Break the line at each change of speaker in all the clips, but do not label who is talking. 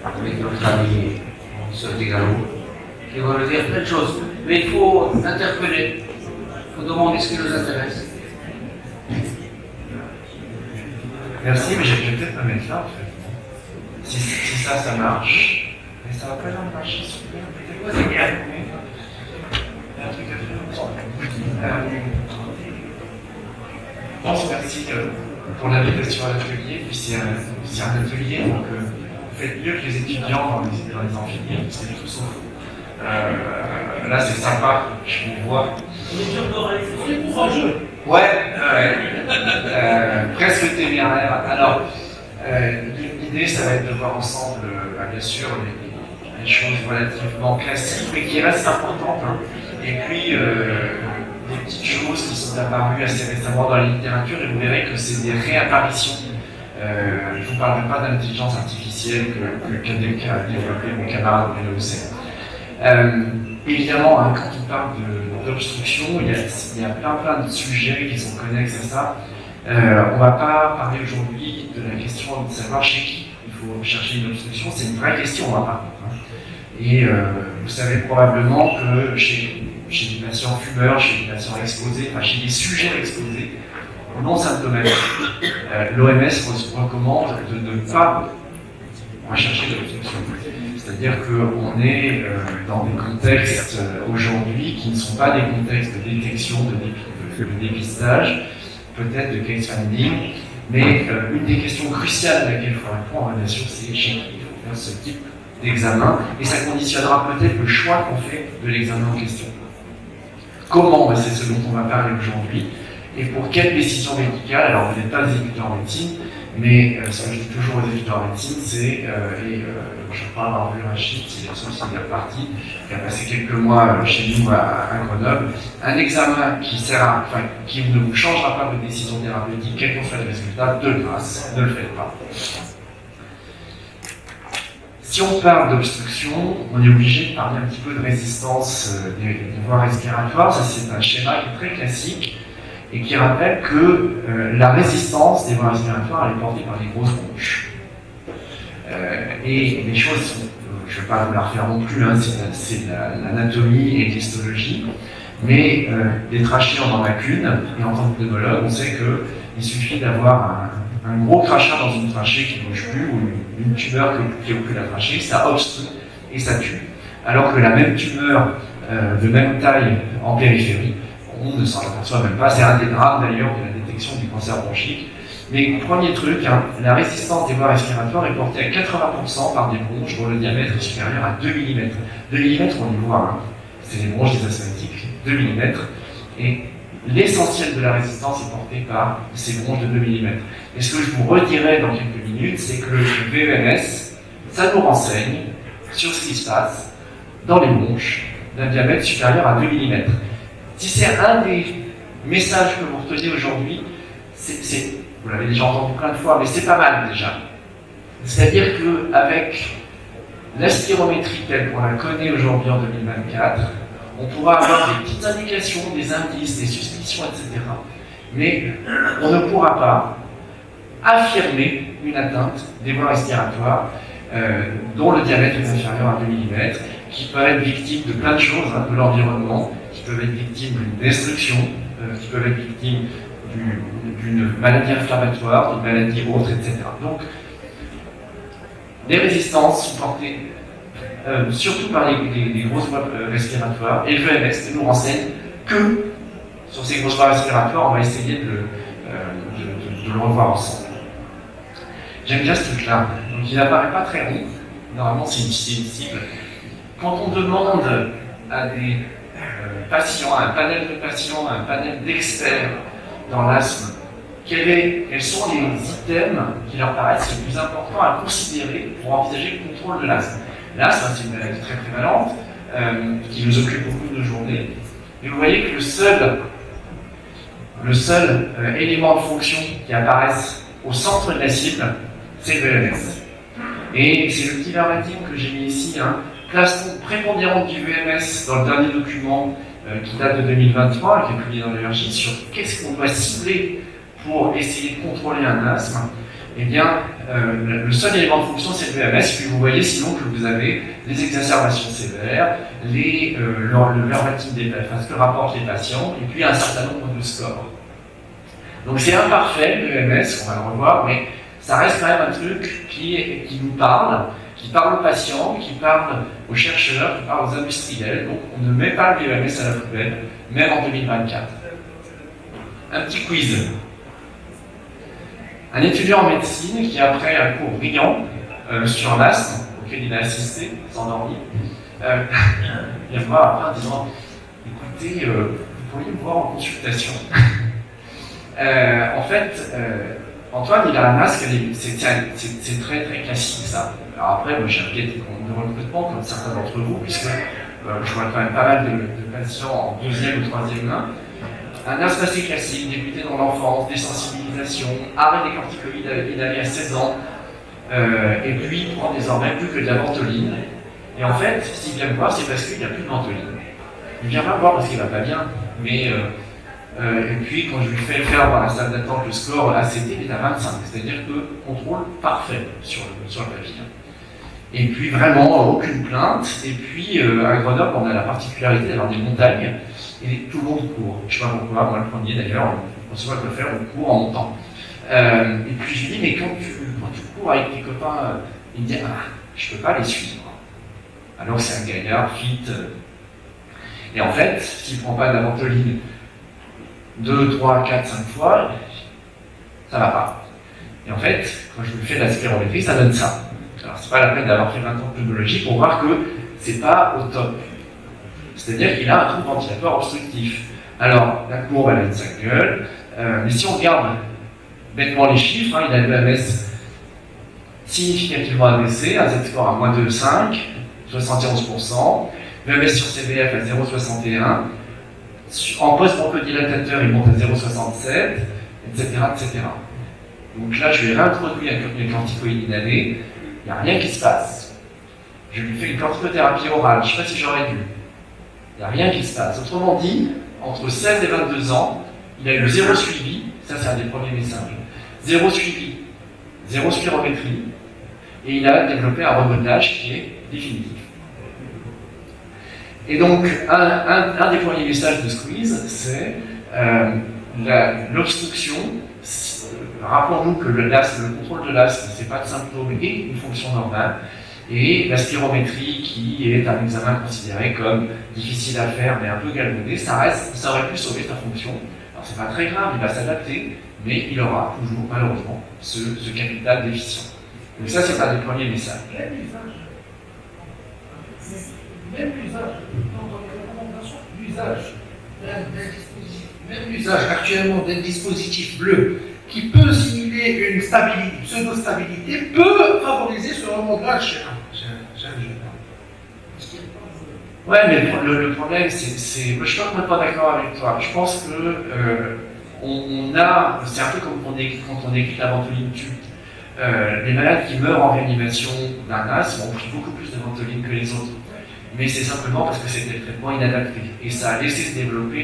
avec notre ami Sophie Gallo, qui va nous dire plein de choses. Mais il faut interpeller, il faut demander ce qui nous intéresse.
Merci, mais je vais peut-être me mettre là en fait. Si ça marche, mais ça va pas marcher super. Peut-être que c'est bien. Il y a un truc à faire. Bon, merci pour l'invitation à l'atelier. Puis c'est un atelier, donc vous faites mieux que les étudiants dans les amphithéâtres, c'est du tout sauf. Là c'est sympa, je vous vois. Ouais, presque téméraire. Alors, l'idée, ça va être de voir ensemble, bien sûr, les choses relativement classiques, mais qui restent importantes. Hein. Et puis, des petites choses qui sont apparues assez récemment dans la littérature, et vous verrez que c'est des réapparitions. Je ne vous parlerai pas d'intelligence artificielle qu'a développé mon camarade Bruno Husset. Évidemment, hein, quand on parle d'obstruction, il y a plein de sujets qui sont connexes à ça. On ne va pas parler aujourd'hui de la question de savoir chez qui il faut chercher une obstruction. C'est une vraie question, hein, par contre. Hein. Et vous savez probablement que chez des patients fumeurs, chez des patients exposés, enfin chez des sujets exposés, non symptomatiques, l'OMS recommande de ne pas rechercher de l'obstruction. C'est-à-dire qu'on est dans des contextes aujourd'hui qui ne sont pas des contextes de détection, de dépistage, peut-être de case finding, mais une des questions cruciales à laquelle il faut répondre, bien sûr, c'est chez qui il faut faire ce type d'examen, et ça conditionnera peut-être le choix qu'on fait de l'examen en question. Comment? C'est ce dont on va parler aujourd'hui, et pour quelle décision médicale? Alors vous n'êtes pas des étudiants en médecine, mais ce que je dis toujours aux étudiants en médecine, c'est, je parle d'avoir vu Rachid, c'est le seul qui est reparti, qui a passé quelques mois chez nous à Grenoble, un examen qui ne vous changera pas votre décision thérapeutique, quels qu'en soient les résultats, de grâce, ne le faites pas. Si on parle d'obstruction, on est obligé de parler un petit peu de résistance des voies respiratoires. Ça, c'est un schéma qui est très classique et qui rappelle que la résistance des voies respiratoires, elle est portée par les grosses bronches. Et les choses sont, je ne vais pas vous la refaire non plus, hein, c'est l'anatomie et l'histologie, mais des trachées, on en a qu'une, et en tant que pneumologue, on sait qu'il suffit d'avoir un gros crachat dans une trachée qui ne bouge plus, ou une tumeur qui occupe la trachée, ça obstrue et ça tue. Alors que la même tumeur de même taille en périphérie, on ne s'en aperçoit même pas. C'est un des drames d'ailleurs de la détection du cancer bronchique. Mais premier truc, hein, la résistance des voies respiratoires est portée à 80% par des bronches dont le diamètre est supérieur à 2 mm. 2 mm, on y voit, hein, c'est les bronches des asthmatiques, 2 mm. Et l'essentiel de la résistance est porté par ces bronches de 2 mm. Et ce que je vous redirai dans quelques minutes, c'est que le VEMS, ça nous renseigne sur ce qui se passe dans les bronches d'un diamètre supérieur à 2 mm. Si c'est un des messages que vous retenez aujourd'hui, vous l'avez déjà entendu plein de fois, mais c'est pas mal déjà. C'est-à-dire qu'avec l'aspirométrie telle qu'on la connaît aujourd'hui en 2024, on pourra avoir des petites indications, des indices, des suspicions, etc. Mais on ne pourra pas affirmer une atteinte des voies respiratoires dont le diamètre est inférieur à 2 mm, qui peuvent être victimes de plein de choses, hein, de l'environnement, qui peuvent être victimes d'une destruction, qui peuvent être victimes d'une maladie inflammatoire, d'une maladie autre, etc. Donc, les résistances sont portées surtout par les grosses voies respiratoires, et le VMS nous renseigne que sur ces grosses voies respiratoires. On va essayer de le revoir ensemble. J'aime bien ce truc-là. Donc, il n'apparaît pas très rond. Normalement, c'est une cible. Quand on demande à des patients, à un panel de patients, à un panel d'experts dans l'asthme, quels sont les items qui leur paraissent les plus importants à considérer pour envisager le contrôle de l'asthme. L'asthme, c'est une maladie très prévalente qui nous occupe beaucoup de nos journées. Et vous voyez que le seul élément de fonction qui apparaisse au centre de la cible, c'est le VMS. Et c'est le petit verbatim que j'ai mis ici, hein, place prépondérante du VMS dans le dernier document qui date de 2023, qui est publié dans l'Allergie, sur qu'est-ce qu'on doit cibler pour essayer de contrôler un asthme. eh bien, le seul élément de fonction, c'est le VMS, puis vous voyez sinon que vous avez les exacerbations sévères, le verbatim des enfin, ce que rapportent les patients, et puis un certain nombre de scores. Donc c'est imparfait, le VMS, on va le revoir, mais ça reste quand même un truc qui nous parle, qui parle aux patients, qui parle aux chercheurs, qui parle aux industriels. Donc on ne met pas le VMS à la poubelle, même en 2024. Un petit quiz. Un étudiant en médecine qui, après un cours brillant sur l'asthme, auquel il a assisté, s'endormit, vient me voir après en disant écoutez, vous pourriez me voir en consultation. En fait, Antoine, il a un masque, c'est très très classique ça. Alors après, moi j'ai un biais de recrutement, comme certains d'entre vous, puisque je vois quand même pas mal de patients en deuxième ou troisième main. Un asthme assez classique, débuté dans l'enfance, désensibilisation, arrêt des corticoïdes inhalés à 16 ans, et puis il prend désormais plus que de la ventoline. Et en fait, s'il vient me voir, c'est parce qu'il n'y a plus de ventoline. Il vient pas me voir parce qu'il va pas bien, mais et puis quand je lui fais faire dans la salle d'attente le score ACT, il est à 25, c'est-à-dire que contrôle parfait sur le papier. Et puis vraiment aucune plainte. Et puis à Grenoble, on a la particularité d'avoir des montagnes. Et tout le monde court. Je ne sais pas pourquoi, moi le premier d'ailleurs, on se voit le faire, on court en montant. Et puis je lui dis, mais quand tu cours avec tes copains, il me dit, ah, je ne peux pas les suivre. Alors c'est un gaillard, fit. Et en fait, s'il ne prend pas de la ventoline 2, 3, 4, 5 fois, ça ne va pas. Et en fait, quand je lui fais de la spirométrie, ça donne ça. Alors c'est pas la peine d'avoir fait 20 ans de pneumologie pour voir que c'est pas au top. C'est-à-dire qu'il a un trouble ventilatoire obstructif. Alors, la courbe, elle a une sale gueule, mais si on regarde bêtement les chiffres, il a le VMS significativement abaissé, un Z-score à moins 2,5, 71%, VMS sur CVF à 0,61, en post-bronchodilatateur, il monte à 0,67, etc., etc. Donc là, je vais réintroduire une corticoïde inhalée, il n'y a rien qui se passe. Je lui fais une corticothérapie orale, je ne sais pas si j'aurais dû. Il n'y a rien qui se passe. Autrement dit, entre 16 et 22 ans, il a eu 0 suivi, ça c'est un des premiers messages, 0 suivi, 0 spirométrie, et il a développé un remodelage qui est définitif. Et donc, un des premiers messages de Squeeze, c'est l'obstruction. Rappelons-nous que le contrôle de l'asthme, ce n'est pas de symptômes et une fonction normale. Et la spirométrie, qui est un examen considéré comme difficile à faire, mais un peu galvaudé, ça aurait pu sauver sa fonction. Alors c'est pas très grave, il va s'adapter, mais il aura toujours, malheureusement, ce capital déficient. Donc ça, c'est un des premiers messages.
Même l'usage actuellement d'un dispositif bleu qui peut simuler une stabilité, une pseudo-stabilité, peut favoriser ce remodelage chez un jeune.
Ouais, mais le problème, c'est. Moi, je suis pas d'accord avec toi. Je pense que c'est un peu comme quand on écrit la ventoline tube. Les malades qui meurent en réanimation d'un asthme ont pris beaucoup plus de ventoline que les autres. Mais c'est simplement parce que c'était le traitement inadapté. Et ça a laissé se développer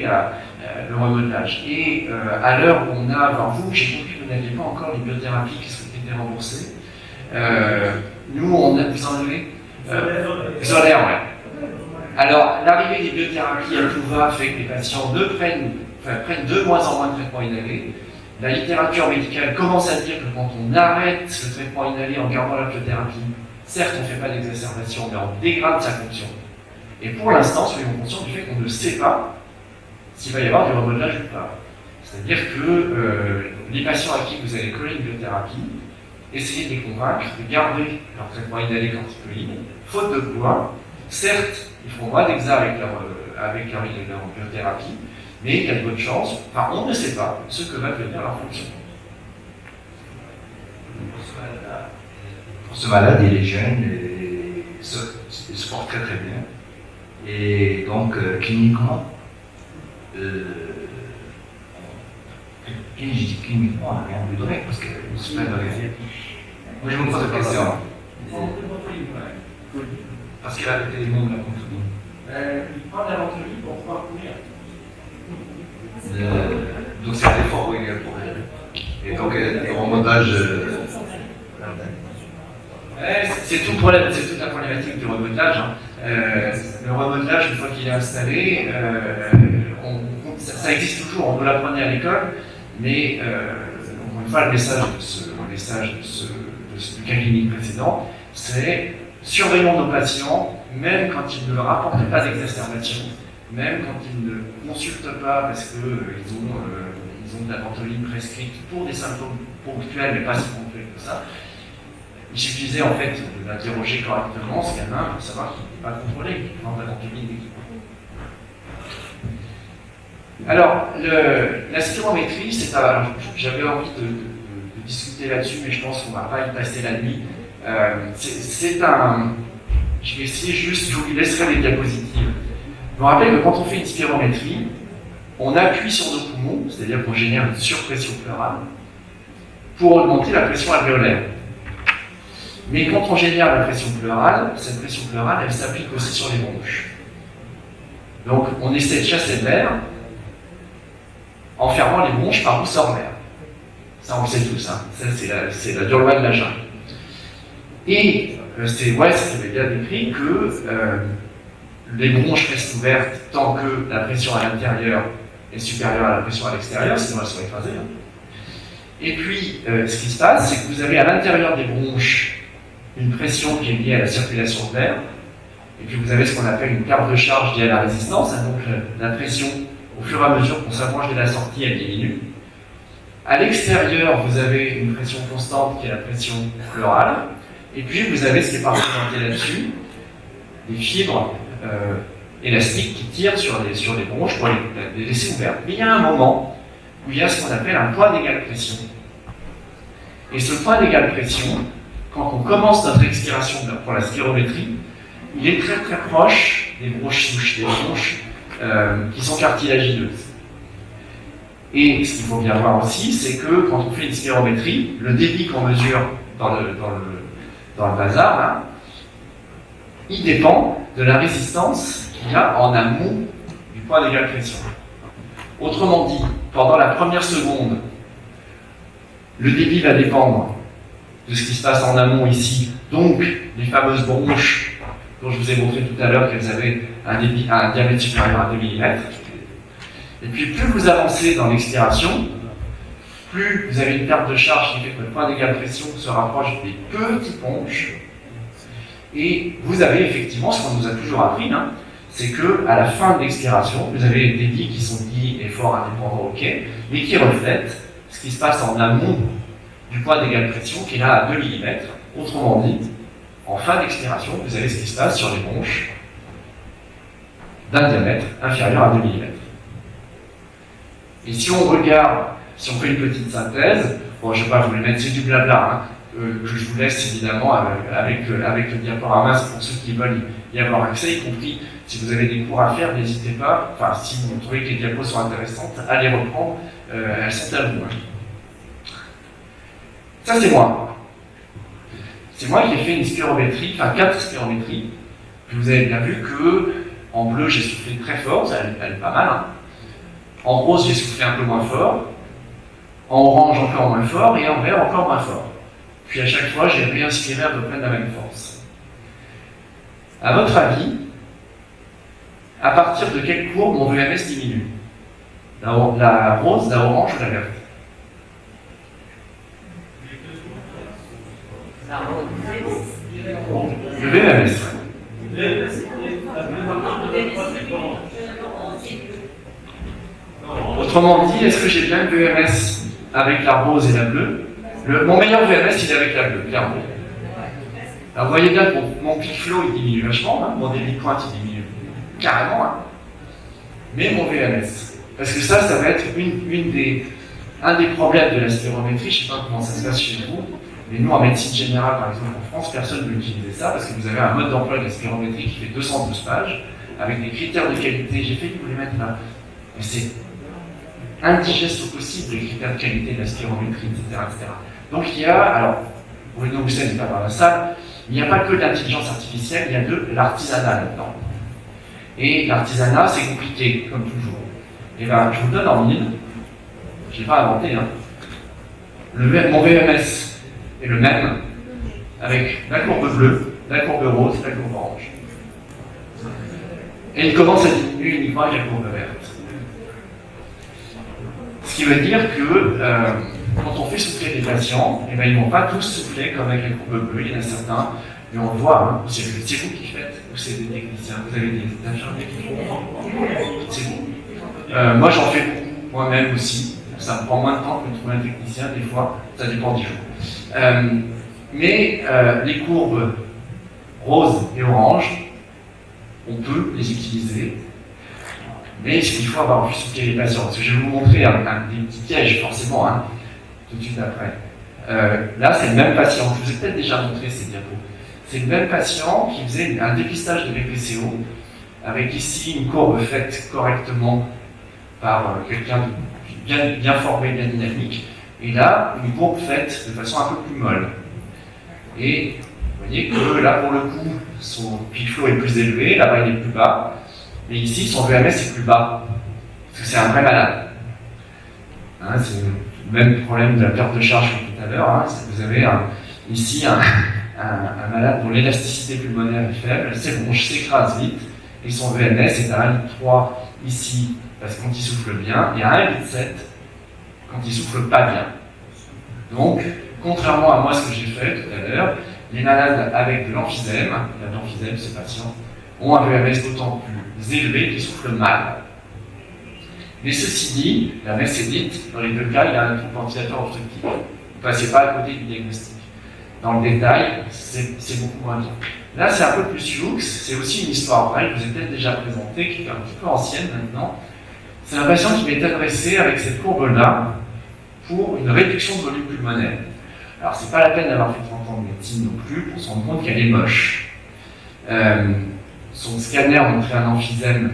le remodelage. Et à l'heure où on a, alors vous, j'ai compris que vous n'aviez pas encore les biothérapies qui étaient remboursées. Nous, vous en avez Xolair, ouais. Alors, l'arrivée des biothérapies à tout va fait que les patients prennent de moins en moins de traitements inhalés. La littérature médicale commence à dire que quand on arrête le traitement inhalé en gardant la biothérapie, certes, on ne fait pas d'exacerbation, mais on dégrade sa fonction. Et pour l'instant, soyons conscients du fait qu'on ne sait pas s'il va y avoir du remodelage ou pas. C'est-à-dire que les patients à qui vous allez coller une biothérapie, essayez de les convaincre de garder leur traitement inhalé corticoïde, faute de quoi, certes, ils feront moins d'exa avec leur biothérapie, mais il y a de bonnes chances, enfin on ne sait pas ce que va devenir leur fonction.
Pour ce malade, il est jeune, et il se porte très très bien. Et donc, cliniquement, cliniquement, on n'a rien de vrai, parce que c'est pas de rien. Moi, je me pose la question. Parce qu'il a arrêté les mots de la ventoline.
Il prend de la ventoline pour pouvoir courir.
Donc, c'est un effort pour elle. Et donc, le remontage.
C'est tout le problème, c'est toute la problématique du remodelage. Hein. Le remodelage, une fois qu'il est installé, ça existe toujours, on peut l'apprendre à l'école, mais encore une fois, le message du cas clinique précédent, c'est surveillons nos patients, même quand ils ne leur apportent pas d'exacerbation, même quand ils ne consultent pas parce qu'ils ont de la ventoline prescrite pour des symptômes ponctuels, mais pas si ponctuels que ça. Il suffisait en fait d'interroger correctement ce gamin pour savoir qu'il n'était pas contrôlé, qu'il prend de la ventoline d'équipement. Alors, la spirométrie, j'avais envie de discuter là-dessus, mais je pense qu'on ne va pas y passer la nuit. Je vais essayer juste, je vous laisserai les diapositives. Je me rappelle que quand on fait une spirométrie, on appuie sur nos poumons, c'est-à-dire qu'on génère une surpression pleurale, pour augmenter la pression alvéolaire. Mais quand on génère la pression pleurale, cette pression pleurale, elle s'applique aussi sur les bronches. Donc on essaie de chasser l'air en fermant les bronches par où sort l'air. Ça, on le sait tous, hein. Ça, c'est la dure loi de la jungle. Et c'est West qui avait bien décrit que les bronches restent ouvertes tant que la pression à l'intérieur est supérieure à la pression à l'extérieur, sinon elles sont écrasées. Hein. Et puis, ce qui se passe, c'est que vous avez à l'intérieur des bronches une pression qui est liée à la circulation de l'air, et puis vous avez ce qu'on appelle une carte de charge liée à la résistance, hein, donc la pression, au fur et à mesure qu'on s'approche de la sortie, elle diminue. À l'extérieur, vous avez une pression constante qui est la pression pleurale, et puis vous avez ce qui est représenté là-dessus, des fibres élastiques qui tirent sur les bronches pour les laisser ouvertes. Mais il y a un moment où il y a ce qu'on appelle un point d'égale pression. Et ce point d'égale pression, quand on commence notre expiration pour la spirométrie, il est très très proche des bronches souches, des bronches qui sont cartilagineuses. Et ce qu'il faut bien voir aussi, c'est que quand on fait une spirométrie, le débit qu'on mesure dans le bazar, là, il dépend de la résistance qu'il y a en amont du point d'égale pression. Autrement dit, pendant la première seconde, le débit va dépendre de ce qui se passe en amont ici, donc les fameuses bronches dont je vous ai montré tout à l'heure qu'elles avaient un diamètre supérieur à 2 mm. Et puis plus vous avancez dans l'expiration, plus vous avez une perte de charge qui fait que le point d'égale pression se rapproche des petites bronches. Et vous avez effectivement ce qu'on nous a toujours appris, hein, c'est qu'à la fin de l'expiration, vous avez des débits qui sont dits efforts indépendants, ok, mais qui reflètent ce qui se passe en amont du point d'égale pression qui est là à 2 mm. Autrement dit, en fin d'expiration, vous avez ce qui se passe sur les bronches d'un diamètre inférieur à 2 mm. Et si on regarde, si on fait une petite synthèse, bon, je ne vais pas vous les mettre, c'est du blabla, hein, que je vous laisse évidemment avec le diaporama, c'est pour ceux qui veulent y avoir accès, y compris si vous avez des cours à faire, n'hésitez pas, enfin si vous trouvez que les diapos sont intéressantes, à les reprendre, elles sont à vous. Hein. Ça c'est moi. C'est moi qui ai fait une spirométrie, enfin 4 spirométries. Vous avez bien vu que en bleu j'ai soufflé très fort, elle est pas mal. Hein. En rose j'ai soufflé un peu moins fort, en orange encore moins fort et en vert encore moins fort. Puis à chaque fois j'ai réinspiré à peu près de la même force. À votre avis, à partir de quelle courbe mon VMS diminue? La rose, la orange ou la verte? Le VMS. Autrement dit, est-ce que j'ai bien le VMS avec la rose et la bleue? Mon meilleur VMS, il est avec la bleue, clairement. Alors vous voyez bien que mon peak flow il diminue vachement, hein, mon débit de pointe il diminue carrément, hein. Mais mon VMS. Parce que ça va être un des problèmes de la spirométrie, je ne sais pas comment ça se passe chez vous, mais nous en médecine générale par exemple en France, personne ne veut utiliser ça parce que vous avez un mode d'emploi de la spirométrie qui fait 212 pages, avec des critères de qualité, j'ai failli vous les mettre là, mais c'est indigeste au possible les critères de qualité de la spirométrie, etc. Donc il y a, alors, Bruno Roussel n'est pas dans la salle, il n'y a pas que de l'intelligence artificielle, il y a de l'artisanat là-dedans. Et l'artisanat, c'est compliqué, comme toujours. Et bien, je vous donne en mille, je n'ai pas inventé, hein. Mon VMS est le même, avec la courbe bleue, la courbe rose, la courbe orange. Et il commence à diminuer uniquement avec la courbe verte. Ce qui veut dire que quand on fait souffler des patients, eh ben, ils ne vont pas tous souffler comme avec la courbe bleue. Il y en a certains, mais on le voit, hein, c'est vous qui faites, ou c'est des techniciens, vous avez des infirmiers qui font. C'est vous. Moi j'en fais moi-même aussi. Ça me prend moins de temps que de trouver un technicien, des fois, ça dépend du jour. Mais les courbes roses et oranges, on peut les utiliser, mais il faut avoir vu souffler les patients. Parce que je vais vous montrer des petits pièges, forcément, hein, tout de suite après. Là, c'est le même patient, je vous ai peut-être déjà montré ces diapos. C'est le même patient qui faisait un dépistage de BPCO, avec ici une courbe faite correctement par quelqu'un de bien formé, bien dynamique, et là, une courbe faite de façon un peu plus molle. Et vous voyez que là, pour le coup, son peak flow est plus élevé, là-bas il est plus bas, mais ici, son VMS est plus bas, parce que c'est un vrai malade. Hein, c'est le même problème de la perte de charge que tout à l'heure, hein, vous avez ici un malade dont l'élasticité pulmonaire est faible, c'est bon, je s'écrase vite, et son VMS est à 1,3 litre ici, parce que quand il souffle bien, et à 1,7 litre quand il souffle pas bien. Donc, contrairement à moi ce que j'ai fait tout à l'heure, les malades avec de l'emphysème, ces patients, ont un VMS d'autant plus élevé qu'ils soufflent mal. Mais ceci dit, la messe est dite, dans les deux cas, il y a un trouble ventilatoire obstructif. Vous ne passez pas à côté du diagnostic. Dans le détail, c'est beaucoup moins bien. Là, c'est un peu plus sioux, c'est aussi une histoire vraie, que je vous ai peut-être déjà présentée, qui est un petit peu ancienne maintenant. C'est un patient qui m'est adressé avec cette courbe-là pour une réduction de volume pulmonaire. Alors, c'est pas la peine d'avoir fait 30 ans de médecine non plus pour se rendre compte qu'elle est moche. Son scanner montrait un emphysème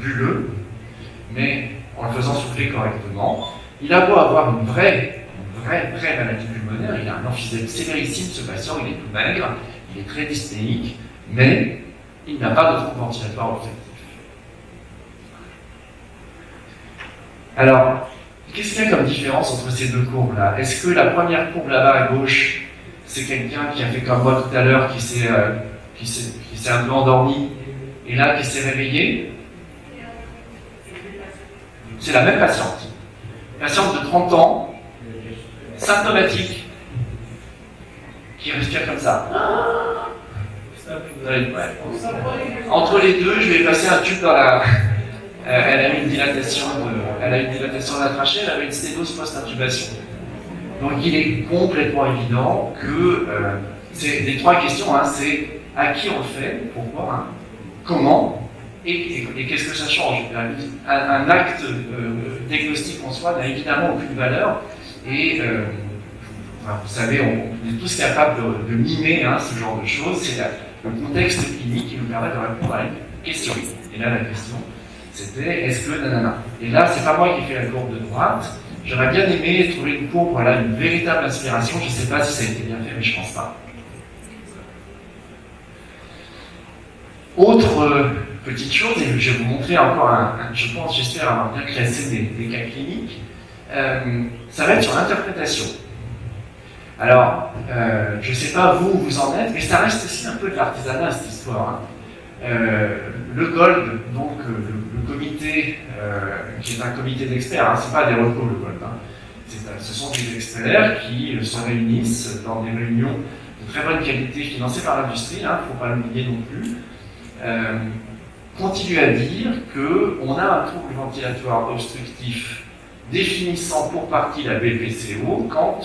bulleux, mais en le faisant souffler correctement, il a beau avoir une vraie maladie pulmonaire, il a un emphysème sévérissime, ce patient, il est tout maigre, il est très dyspnéique, mais il n'a pas de trouble ventilatoire obstructif. Alors, qu'est-ce qu'il y a comme différence entre ces deux courbes-là? Est-ce que la première courbe là-bas à gauche, c'est quelqu'un qui a fait comme moi tout à l'heure, qui s'est un peu endormi, et là qui s'est réveillé? C'est la même patiente. Patiente de 30 ans, symptomatique, qui respire comme ça. Entre les deux, je vais passer un tube dans la... elle a eu une dilatation de la trachée, elle avait une sténose post-intubation. Donc il est complètement évident que c'est les trois questions, hein, c'est à qui on le fait, pourquoi, hein, comment, et qu'est-ce que ça change. Un acte diagnostique en soi n'a évidemment aucune valeur, et vous savez, on est tous capables de mimer hein, ce genre de choses, c'est le contexte clinique qui nous permet de répondre à une question. Et là, la question, c'était est-ce que nanana. Et là, c'est pas moi qui fais la courbe de droite. J'aurais bien aimé trouver une courbe, voilà, une véritable inspiration. Je ne sais pas si ça a été bien fait, mais je pense pas. Autre petite chose, et je vais vous montrer encore je pense, j'espère avoir bien classé des cas cliniques, ça va être sur l'interprétation. Alors, je ne sais pas vous où vous en êtes, mais ça reste aussi un peu de l'artisanat cette histoire. Hein. Le GOLD, donc le comité, qui est un comité d'experts, hein, c'est pas des recos le GOLD, hein. Ce sont des experts qui se réunissent dans des réunions de très bonne qualité financées par l'industrie, il ne faut pas l'oublier non plus, continue à dire qu'on a un trouble ventilatoire obstructif définissant pour partie la BPCO quand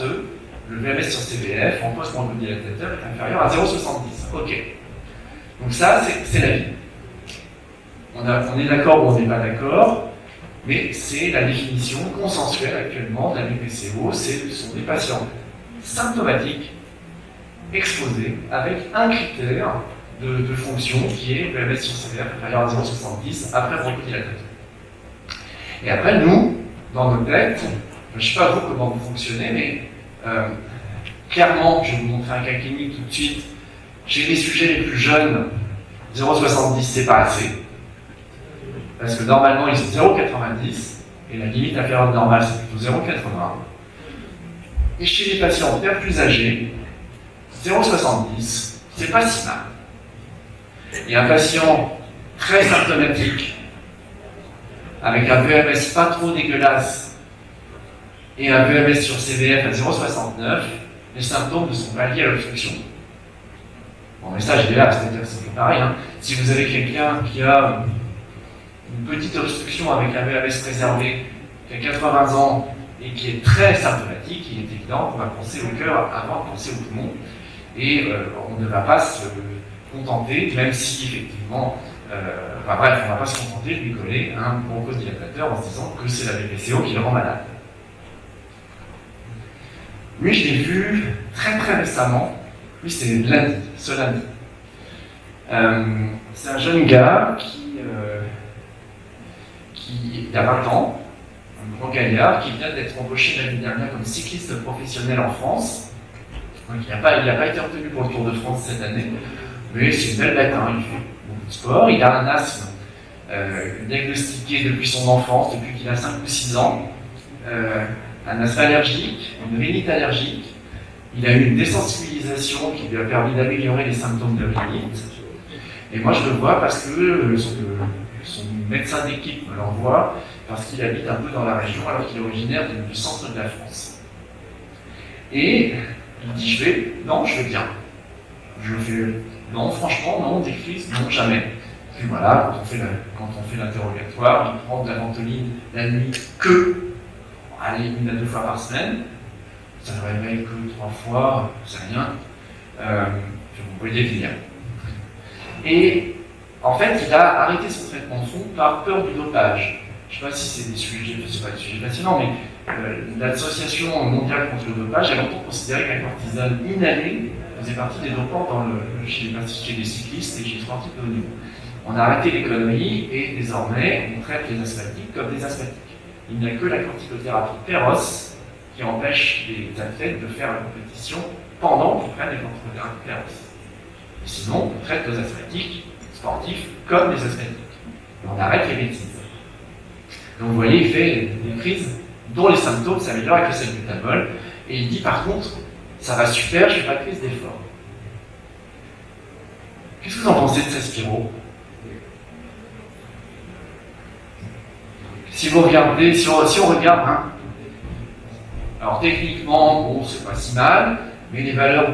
le VMS sur CVF en post-bronchodilatateur est inférieur à 0,70. Ok. Donc ça, c'est la vie. On est d'accord ou on n'est pas d'accord, mais c'est la définition consensuelle actuellement de la BPCO, ce sont des patients symptomatiques, exposés, avec un critère de fonction qui est le VMS sur CVF inférieur à 0,70 après bronchodilatateur. Et après, nous, dans nos têtes, je ne sais pas vous comment vous fonctionnez, mais clairement, je vais vous montrer un cas clinique tout de suite. Chez les sujets les plus jeunes, 0,70 c'est pas assez. Parce que normalement ils sont 0,90 et la limite inférieure normale c'est plutôt 0,80. Et chez les patients bien plus âgés, 0,70, c'est pas si mal. Et un patient très symptomatique, avec un VMS pas trop dégueulasse, et un VMS sur CVF à 0,69, les symptômes ne sont pas liés à l'obstruction. Bon, mais ça, j'ai là, c'est-à-dire que c'est pareil. Hein. Si vous avez quelqu'un qui a une petite obstruction avec un VMS préservé, qui a 80 ans et qui est très symptomatique, il est évident qu'on va penser au cœur avant de penser au poumon. Et on ne va pas se contenter, même si effectivement, on ne va pas se contenter de lui coller un bronchodilatateur en se disant que c'est la BPCO qui le rend malade. Lui, je l'ai vu très très récemment. Lui, c'est lundi, ce lundi. C'est un jeune gars qui a 20 ans, un grand gaillard, qui vient d'être embauché l'année dernière comme cycliste professionnel en France. Donc, il n'a pas été retenu pour le Tour de France cette année, mais c'est une belle bête, hein. Il fait beaucoup de sport, il a un asthme diagnostiqué depuis son enfance, depuis qu'il a 5 ou 6 ans, un asthme allergique, une rhinite allergique. Il a eu une désensibilisation qui lui a permis d'améliorer les symptômes de rhinite. Et moi, je le vois parce que son médecin d'équipe me l'envoie, parce qu'il habite un peu dans la région, alors qu'il est originaire du centre de la France. Et il dit, je vais bien. Je fais, non, franchement, non, des crises, non, jamais. Puis voilà, quand on fait l'interrogatoire, il prend de la ventoline la nuit allez, 1 à 2 fois par semaine. Ça ne réveille que 3 fois, c'est rien. Vous voyez venir. Et en fait, il a arrêté son traitement de fond par peur du dopage. Je ne sais pas si c'est des sujets, c'est pas des sujets passionnants, mais l'Association mondiale contre le dopage a longtemps considéré que la cortisone inhalée faisait partie des dopants chez les cyclistes et chez les sportifs de haut niveau. On a arrêté les conneries et désormais on traite les asthmatiques comme des asthmatiques. Il n'y a que la corticothérapie féroce qui empêche les athlètes de faire la compétition pendant qu'ils prennent les corticothérapies féroces. Et sinon, on traite nos asthmatiques sportifs comme des asthmatiques. Et on arrête les bêtises. Donc vous voyez, il fait des crises dont les symptômes s'améliorent avec le salbutamol. Et il dit par contre, ça va super, je ne fais pas de crise d'effort. Qu'est-ce que vous en pensez de ces spiraux? Si vous regardez, si on regarde, hein, alors techniquement, bon, c'est pas si mal, mais les valeurs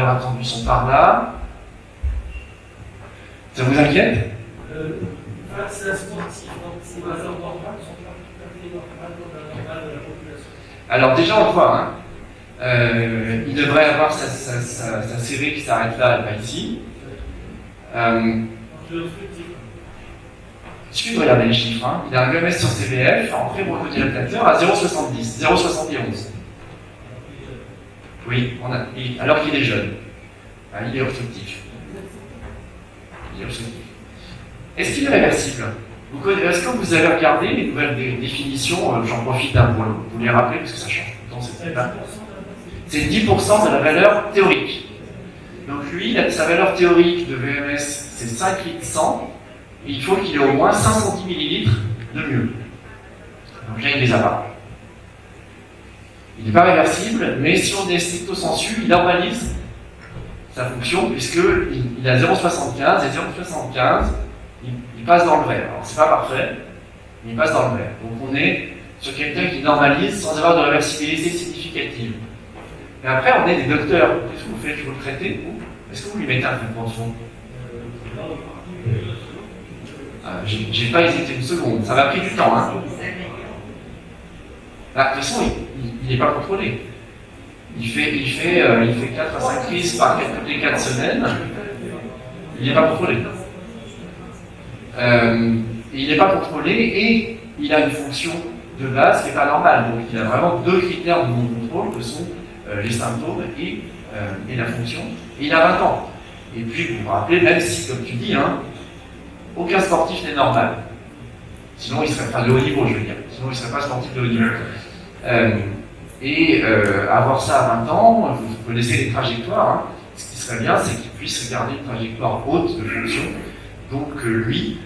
attendues sont par là. Ça vous inquiète?
C'est un sportif, donc ces valeurs normales sont pas tout à fait normales dans la normale de la population.
Alors déjà, on le voit, hein, il devrait avoir sa série qui s'arrête là, pas ici. Il suffit de regarder les chiffres. Hein. Il a un VMS sur CVF en pré-bronchodilatateur à 0,70, 0,71. Oui, alors qu'il est jeune. Il est obstructif. Est-ce qu'il est réversible? Est-ce que vous avez regardé les nouvelles définitions? J'en profite pour vous les rappeler parce que ça change tout le temps. C'est 10% de la valeur théorique. Donc lui, sa valeur théorique de VMS, c'est 5 litres 100. Et il faut qu'il ait au moins 510 ml de mieux. Donc là, il ne les a pas. Il n'est pas réversible, mais si on est stricto sensu, il normalise sa fonction, puisqu'il a 0,75 et 0,75, il passe dans le vert. Alors c'est pas parfait, mais il passe dans le vert. Donc on est sur quelqu'un qui normalise sans avoir de réversibilité significative. Et après, on est des docteurs. Qu'est-ce que vous faites? Vous le traitez, vous? Est-ce que vous lui mettez un traitement de fond? J'ai pas hésité une seconde, ça m'a pris du temps. Hein. De toute façon, il n'est pas contrôlé. Il fait 4 à 5 crises toutes les 4 semaines. Il n'est pas contrôlé. Il n'est pas contrôlé et il a une fonction de base qui n'est pas normale. Donc il a vraiment 2 critères de non-contrôle que sont les symptômes et la fonction. Et il a 20 ans. Et puis vous vous rappelez, même si, comme tu dis, hein, aucun sportif n'est normal. Sinon, il serait pas de haut niveau, je veux dire. Sinon, il ne serait pas sportif de haut niveau. Avoir ça à 20 ans, vous connaissez les trajectoires. Hein. Ce qui serait bien, c'est qu'il puisse garder une trajectoire haute de fonction. Donc, lui,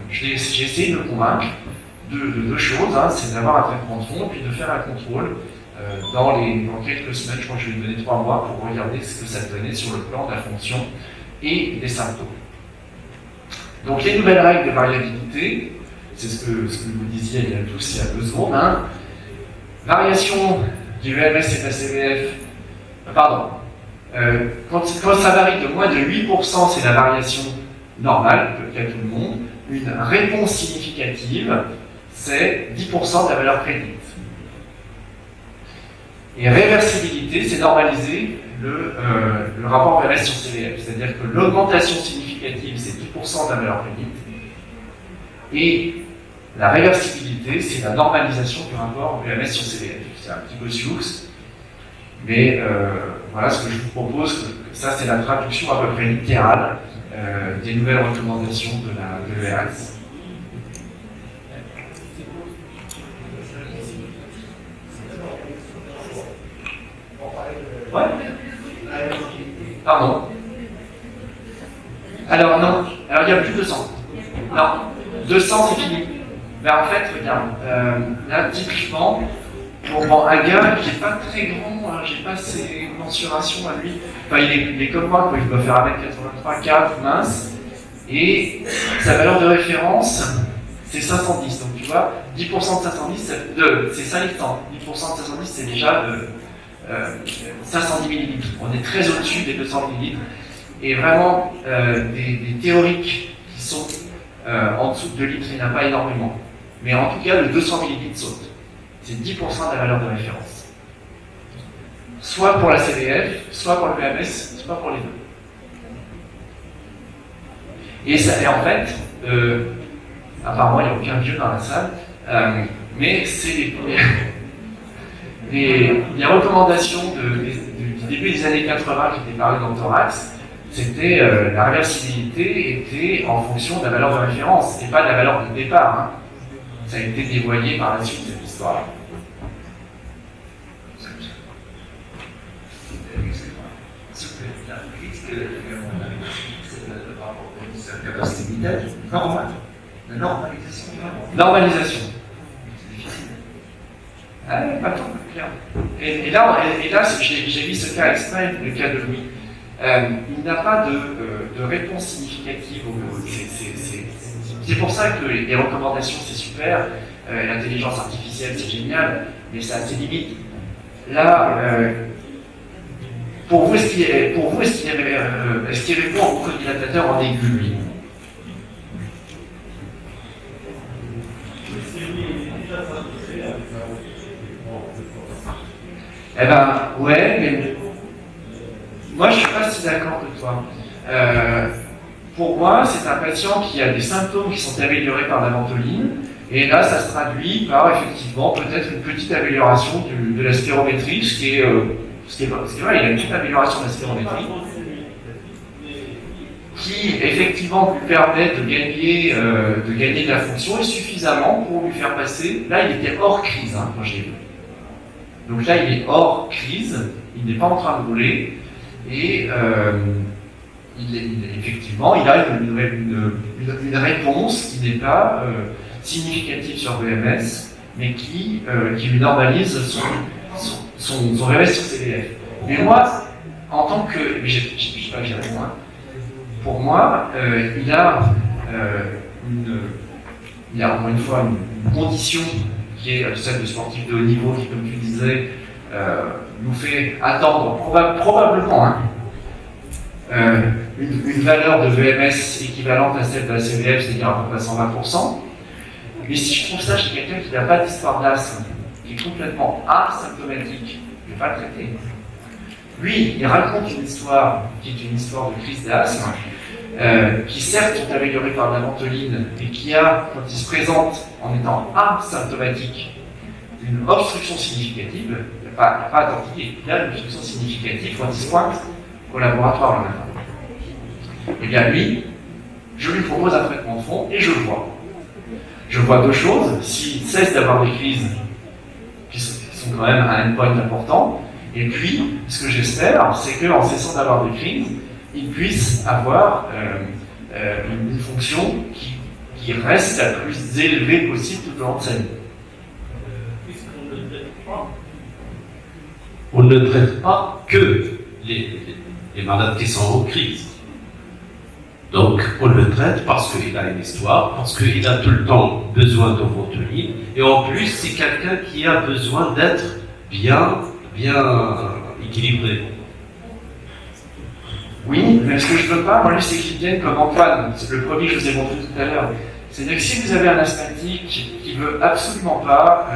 j'ai essayé de le convaincre de 2 choses. Hein, c'est d'avoir un traitement de fond et puis de faire un contrôle dans quelques semaines, je crois que je vais lui donner 3 mois pour regarder ce que ça donnait sur le plan de la fonction et des symptômes. Donc les nouvelles règles de variabilité, c'est ce que vous disiez il y a 2 secondes, hein. Variation du VMS et de la CVF, quand ça varie de moins de 8%, c'est la variation normale, qu'a tout le monde. Une réponse significative, c'est 10% de la valeur prédite. Et réversibilité, c'est normaliser le rapport VMS sur CVF, c'est-à-dire que l'augmentation significative, c'est 10% de la valeur prédite, et la réversibilité, c'est la normalisation du rapport VMS sur CVF. C'est un petit peu sioux, mais voilà ce que je vous propose, ça c'est la traduction à peu près littérale des nouvelles recommandations de l'ERS. Ouais. Pardon. Alors non, alors il n'y a plus de 200. Non, 200 c'est fini. Mais en fait, regarde, là typiquement, pour un gars qui n'est pas très grand, hein, j'ai pas ses mensurations à lui, enfin il est comme moi, quoi, il doit faire 1m83, 4, mince, et sa valeur de référence, c'est 510. Donc tu vois, 10% de 510, c'est 5 litres. 10% de 510, c'est déjà 510 millilitres. On est très au-dessus des 200 millilitres. Et vraiment, des théoriques qui sont en dessous de 2 litres, il n'y en a pas énormément. Mais en tout cas, le 200 millilitres saute. C'est 10% de la valeur de référence. Soit pour la CVF, soit pour le VMS, soit pour les deux. Et en fait, apparemment il n'y a aucun vieux dans la salle, mais c'est les recommandations du début des années 80 qui étaient parlées dans le thorax, c'était la réversibilité était en fonction de la valeur de référence et pas de la valeur de départ. Hein. Ça a été dévoyé par la suite, cette histoire-là.
La capacité vitale, normale. La normalisation.
Normalisation. Ah, pas tant, clair. Et là j'ai mis ce cas extrême, le cas de Louis. Il n'a pas de réponse significative au c'est pour ça que les recommandations c'est super, l'intelligence artificielle c'est génial, mais ça a ses limites. Là, pour vous, est-ce qu'il répond au bronchodilatateur en aigu, lui? Eh ben, ouais, mais moi je suis pas si d'accord que toi. Pour moi, c'est un patient qui a des symptômes qui sont améliorés par la ventoline, et là, ça se traduit par effectivement peut-être une petite amélioration de la spirométrie, ce qui est vrai, il y a une petite amélioration de la spirométrie, qui effectivement lui permet de gagner de la fonction et suffisamment pour lui faire passer. Là, il était hors crise hein, quand j'ai vu. Donc là, il est hors crise, il n'est pas en train de rouler, et effectivement, il a une réponse qui n'est pas significative sur VMS, mais qui lui normalise son VMS sur CVF. Mais moi, en tant que... Mais je ne sais pas que j'y réponds. Hein. Pour moi, il a encore une fois une condition qui est celle de sportif de haut niveau, qui, comme tu disais, nous fait attendre probablement hein, une valeur de VMS équivalente à celle de la CVF, c'est-à-dire à peu près 120%. Mais si je trouve ça chez quelqu'un qui n'a pas d'histoire d'asthme, qui est complètement asymptomatique, je ne vais pas le traiter. Lui, il raconte une histoire qui est une histoire de crise d'asthme, qui certes sont améliorées par la ventoline, et qui a, quand il se présente en étant asymptomatique, une obstruction significative, il n'y a pas d'identité, il a une obstruction significative quand il se pointe au laboratoire le matin. Et bien lui, je lui propose un traitement de fond et je le vois. Je vois deux choses, s'il cesse d'avoir des crises qui sont quand même à un endpoint important, et puis ce que j'espère, c'est qu'en cessant d'avoir des crises, il puisse avoir une fonction qui reste la plus élevée possible tout au long de sa vie.
On ne traite pas que les malades qui sont en crise. Donc, on le traite parce qu'il a une histoire, parce qu'il a tout le temps besoin de Ventoline, et en plus, c'est quelqu'un qui a besoin d'être bien équilibré.
Oui, mais ce que je ne veux pas, moi, c'est qu'ils viennent comme Antoine, c'est le premier que je vous ai montré tout à l'heure. C'est-à-dire que si vous avez un asthmatique qui ne veut absolument pas,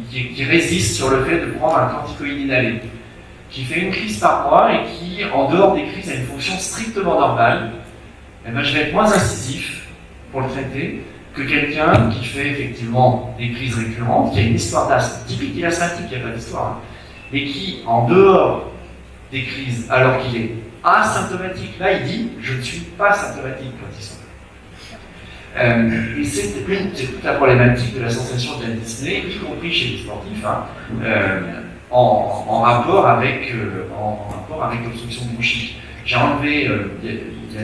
qui résiste sur le fait de prendre un corticoïde inhalé, qui fait une crise par mois et qui, en dehors des crises, a une fonction strictement normale, eh ben, je vais être moins incisif pour le traiter que quelqu'un qui fait effectivement des crises récurrentes, qui a une histoire d'asthme typique, il est asthmatique, il n'y a pas d'histoire, hein, et qui, en dehors des crises, alors qu'il est asymptomatique, là il dit « je ne suis pas symptomatique » quand ils sont et c'est toute la problématique de la sensation de la dyspnée, y compris chez les sportifs, hein, en rapport avec l'obstruction bronchique. J'ai enlevé, il y a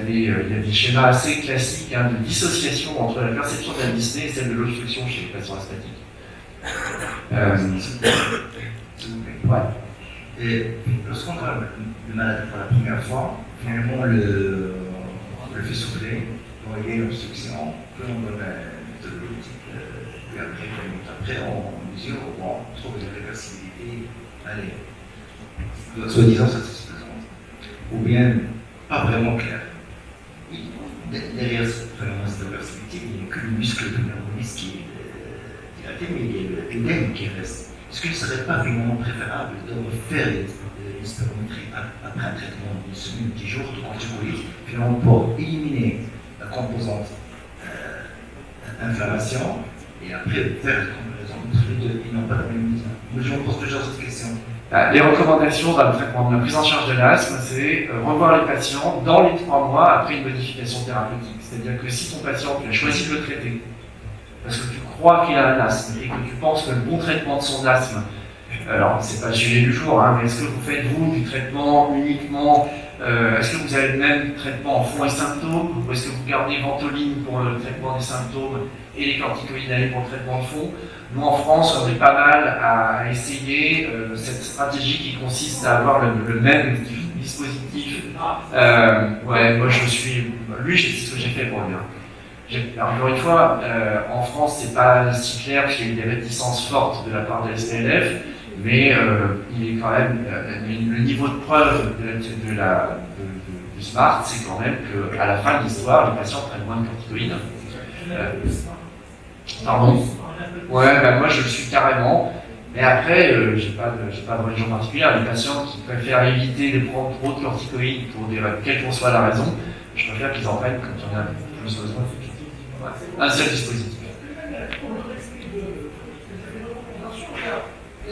des schémas assez classiques hein, de dissociation entre la perception de la dyspnée et celle de l'obstruction chez les patients asthmatiques.
Ouais. Et lorsqu'on voit le malade pour la première fois, finalement on le fait souffler, on voit l'obstruction, puis on donne un méthodologie, puis après on mesure, bon, on trouve une réversibilité, allez, soi-disant satisfaisante, ou bien pas vraiment claire. Derrière cette réversibilité, il n'y a que le muscle de l'organisme qui est dilaté, mais il y a l'œdème qui reste. Est-ce qu'il ne serait pas finalement préférable de refaire l'histométrie après un traitement d'une semaine, 10 jours de corticoïdes, finalement pour éliminer la composante inflammation et après faire la comparaison entre les deux, ils n'ont pas la même mise. Mais je me pose toujours cette question.
Les recommandations dans le traitement de la prise en charge de l'asthme, c'est revoir les patients dans les 3 mois après une modification thérapeutique. C'est-à-dire que si ton patient, tu as choisi de le traiter, parce que tu crois qu'il a un asthme et que tu penses que le bon traitement de son asthme, alors c'est pas le sujet du jour, hein, mais est-ce que vous faites vous du traitement uniquement, est-ce que vous avez le même traitement en fond et symptômes, ou est-ce que vous gardez Ventoline pour le traitement des symptômes et les corticoïdes inhalés pour le traitement de fond? Nous en France, on est pas mal à essayer cette stratégie qui consiste à avoir le même dispositif. Ouais, moi je suis, lui c'est ce que j'ai fait pour lui. Encore une fois, en France, c'est pas si clair parce qu'il y a eu des réticences fortes de la part de la SPLF, mais il est quand même le niveau de preuve du SMART, c'est quand même qu'à la fin de l'histoire, les patients prennent moins de corticoïdes. Pardon. Ouais, ben moi je le suis carrément. Mais après, j'ai pas de religion particulière. Les patients qui préfèrent éviter de prendre trop de corticoïdes pour quelle qu'en soit la raison, je préfère qu'ils en prennent quand il y en a plus besoin. Un seul dispositif.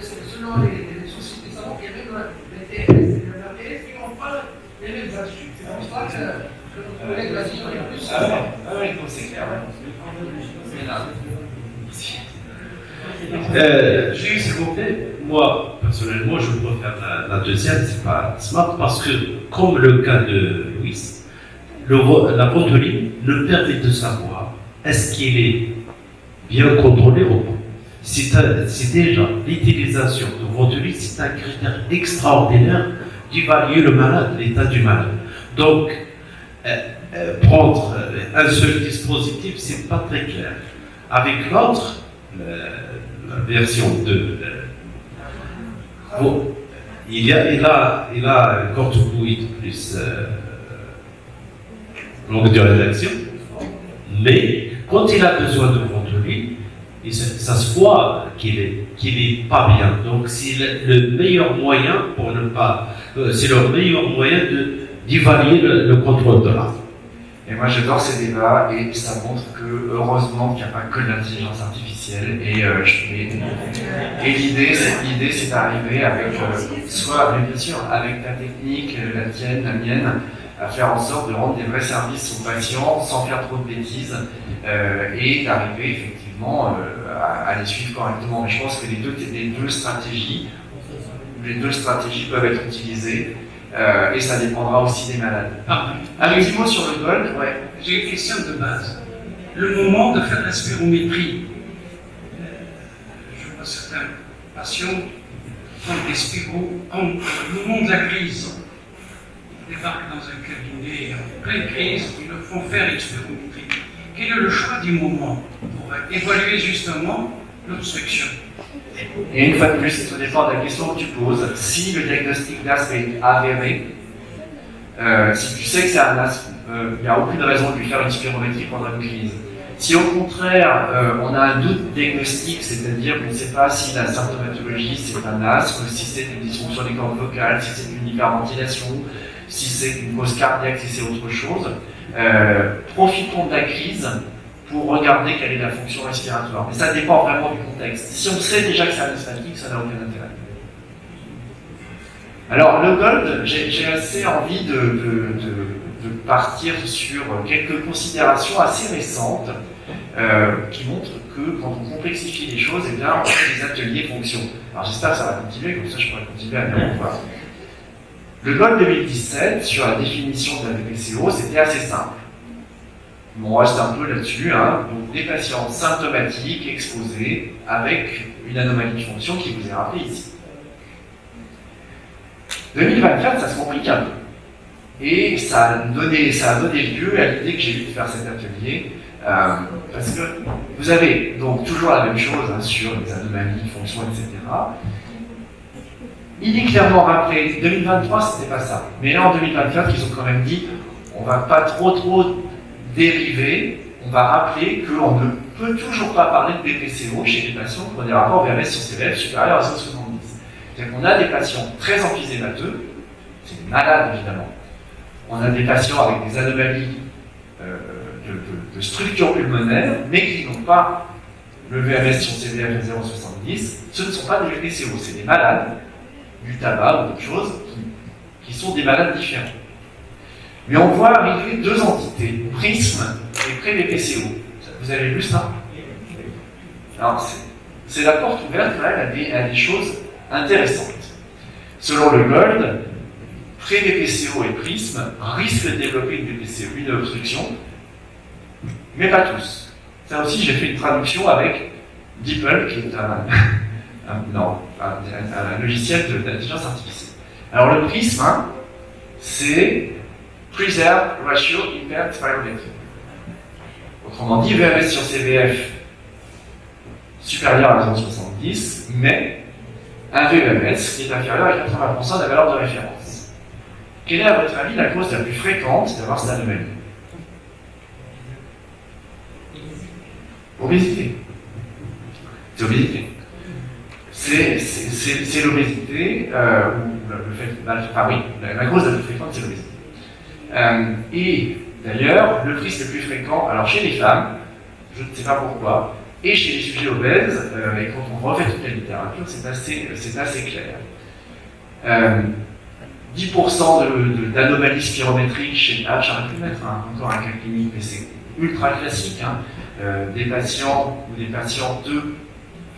Selon les sociétés savantes, il y a même les TS et les ATS qui n'ont pas les mêmes attitudes. C'est pour ça que notre collègue va dire plus.
Ah oui, donc c'est clair.
S'il vous plaît, moi, personnellement, je préfère la deuxième, c'est pas SMART, parce que, comme le cas de Louis, la Ventoline nous permet de savoir est-ce qu'il est bien contrôlé ou pas. C'est déjà l'utilisation de Ventoline, c'est un critère extraordinaire d'évaluer le malade, l'état du malade. Donc, prendre un seul dispositif, c'est pas très clair. Avec l'autre, la version 2, il a un corticoïde plus longue durée d'action, mais quand il a besoin de Ventoline, ça se voit qu'il est pas bien. Donc c'est le meilleur moyen pour ne pas, c'est le meilleur moyen d'évaluer le contrôle de l'asthme.
Et moi j'adore ces débats et ça montre que heureusement qu'il n'y a pas que de l'intelligence artificielle et l'idée c'est d'arriver avec mais bien sûr avec ta technique, la tienne, la mienne, à faire en sorte de rendre des vrais services aux patients sans faire trop de bêtises et d'arriver effectivement à les suivre correctement. Mais je pense que les deux stratégies peuvent être utilisées. Et ça dépendra aussi des malades. Un petit mot sur le Gold, ouais.
J'ai une question de base. Le moment de faire la spirométrie, je vois certains patients Donc, expliquons, au moment de la crise, ils débarquent dans un cabinet en pleine crise, ils leur font faire expérimenter. Quel est le choix du moment pour évaluer justement l'obstruction?
Et une fois de plus, ça dépend de la question que tu poses. Si le diagnostic d'asthme est avéré, si tu sais que c'est un asthme, il n'y a aucune raison de lui faire une spirométrie pendant une crise. Si au contraire, on a un doute diagnostique, c'est-à-dire qu'on ne sait pas si la symptomatologie c'est un asthme, si c'est une dysfonction des cordes vocales, si c'est une hyperventilation, si c'est une cause cardiaque, si c'est autre chose, profitons de la crise pour regarder quelle est la fonction respiratoire. Mais ça dépend vraiment du contexte. Si on sait déjà que c'est un asthmatique, ça n'a aucun intérêt. Alors, le GOLD, j'ai assez envie de partir sur quelques considérations assez récentes qui montrent que quand on complexifie les choses, eh bien, on fait des ateliers fonction. Alors, j'espère que ça va continuer, comme ça je pourrai continuer à bien voir. Le GOLD 2017, sur la définition de la BPCO, c'était assez simple. On reste un peu là-dessus, hein. Donc des patients symptomatiques exposés avec une anomalie de fonction qui vous est rappelée ici. 2024, ça se complique un peu. Et ça a donné lieu à l'idée que j'ai eue de faire cet atelier, parce que vous avez donc toujours la même chose hein, sur les anomalies de fonction, etc. Il est clairement rappelé, 2023 c'était pas ça, mais là en 2024 ils ont quand même dit on va pas trop dériver, on va rappeler qu'on ne peut toujours pas parler de BPCO chez les patients qui ont des rapports VMS sur CVF supérieurs à 0,70. C'est-à-dire qu'on a des patients très emphysémateux, c'est des malades évidemment. On a des patients avec des anomalies de structure pulmonaire, mais qui n'ont pas le VMS sur CVF à 0,70. Ce ne sont pas des BPCO, c'est des malades du tabac ou d'autres choses qui sont des malades différents. Mais on voit arriver deux entités, prisme et pré-BPCO. Vous avez vu ça? Alors, c'est la porte ouverte quand même à des choses intéressantes. Selon le GOLD, pré-BPCO et prisme risquent de développer une BPCO, une obstruction, mais pas tous. Ça aussi, j'ai fait une traduction avec DeepL, qui est un logiciel d'intelligence artificielle. Alors le prisme, hein, c'est Preserved Ratio Impaired Spirometry. Autrement dit, VMS sur CVF supérieur à 0,70, mais un VMS qui est inférieur à 80% de la valeur de référence. Quelle est à votre avis la cause la plus fréquente d'avoir cette anomalie? Obésité. C'est obésité. C'est l'obésité, ou le fait, la cause la plus fréquente, c'est l'obésité. Et d'ailleurs, le risque le plus fréquent, alors chez les femmes, je ne sais pas pourquoi, et chez les sujets obèses, et quand on refait toute la littérature, c'est assez clair. 10% d'anomalies spirométriques chez j'arrête de mettre encore un cas clinique, mais c'est ultra classique, hein, des patients ou des patientes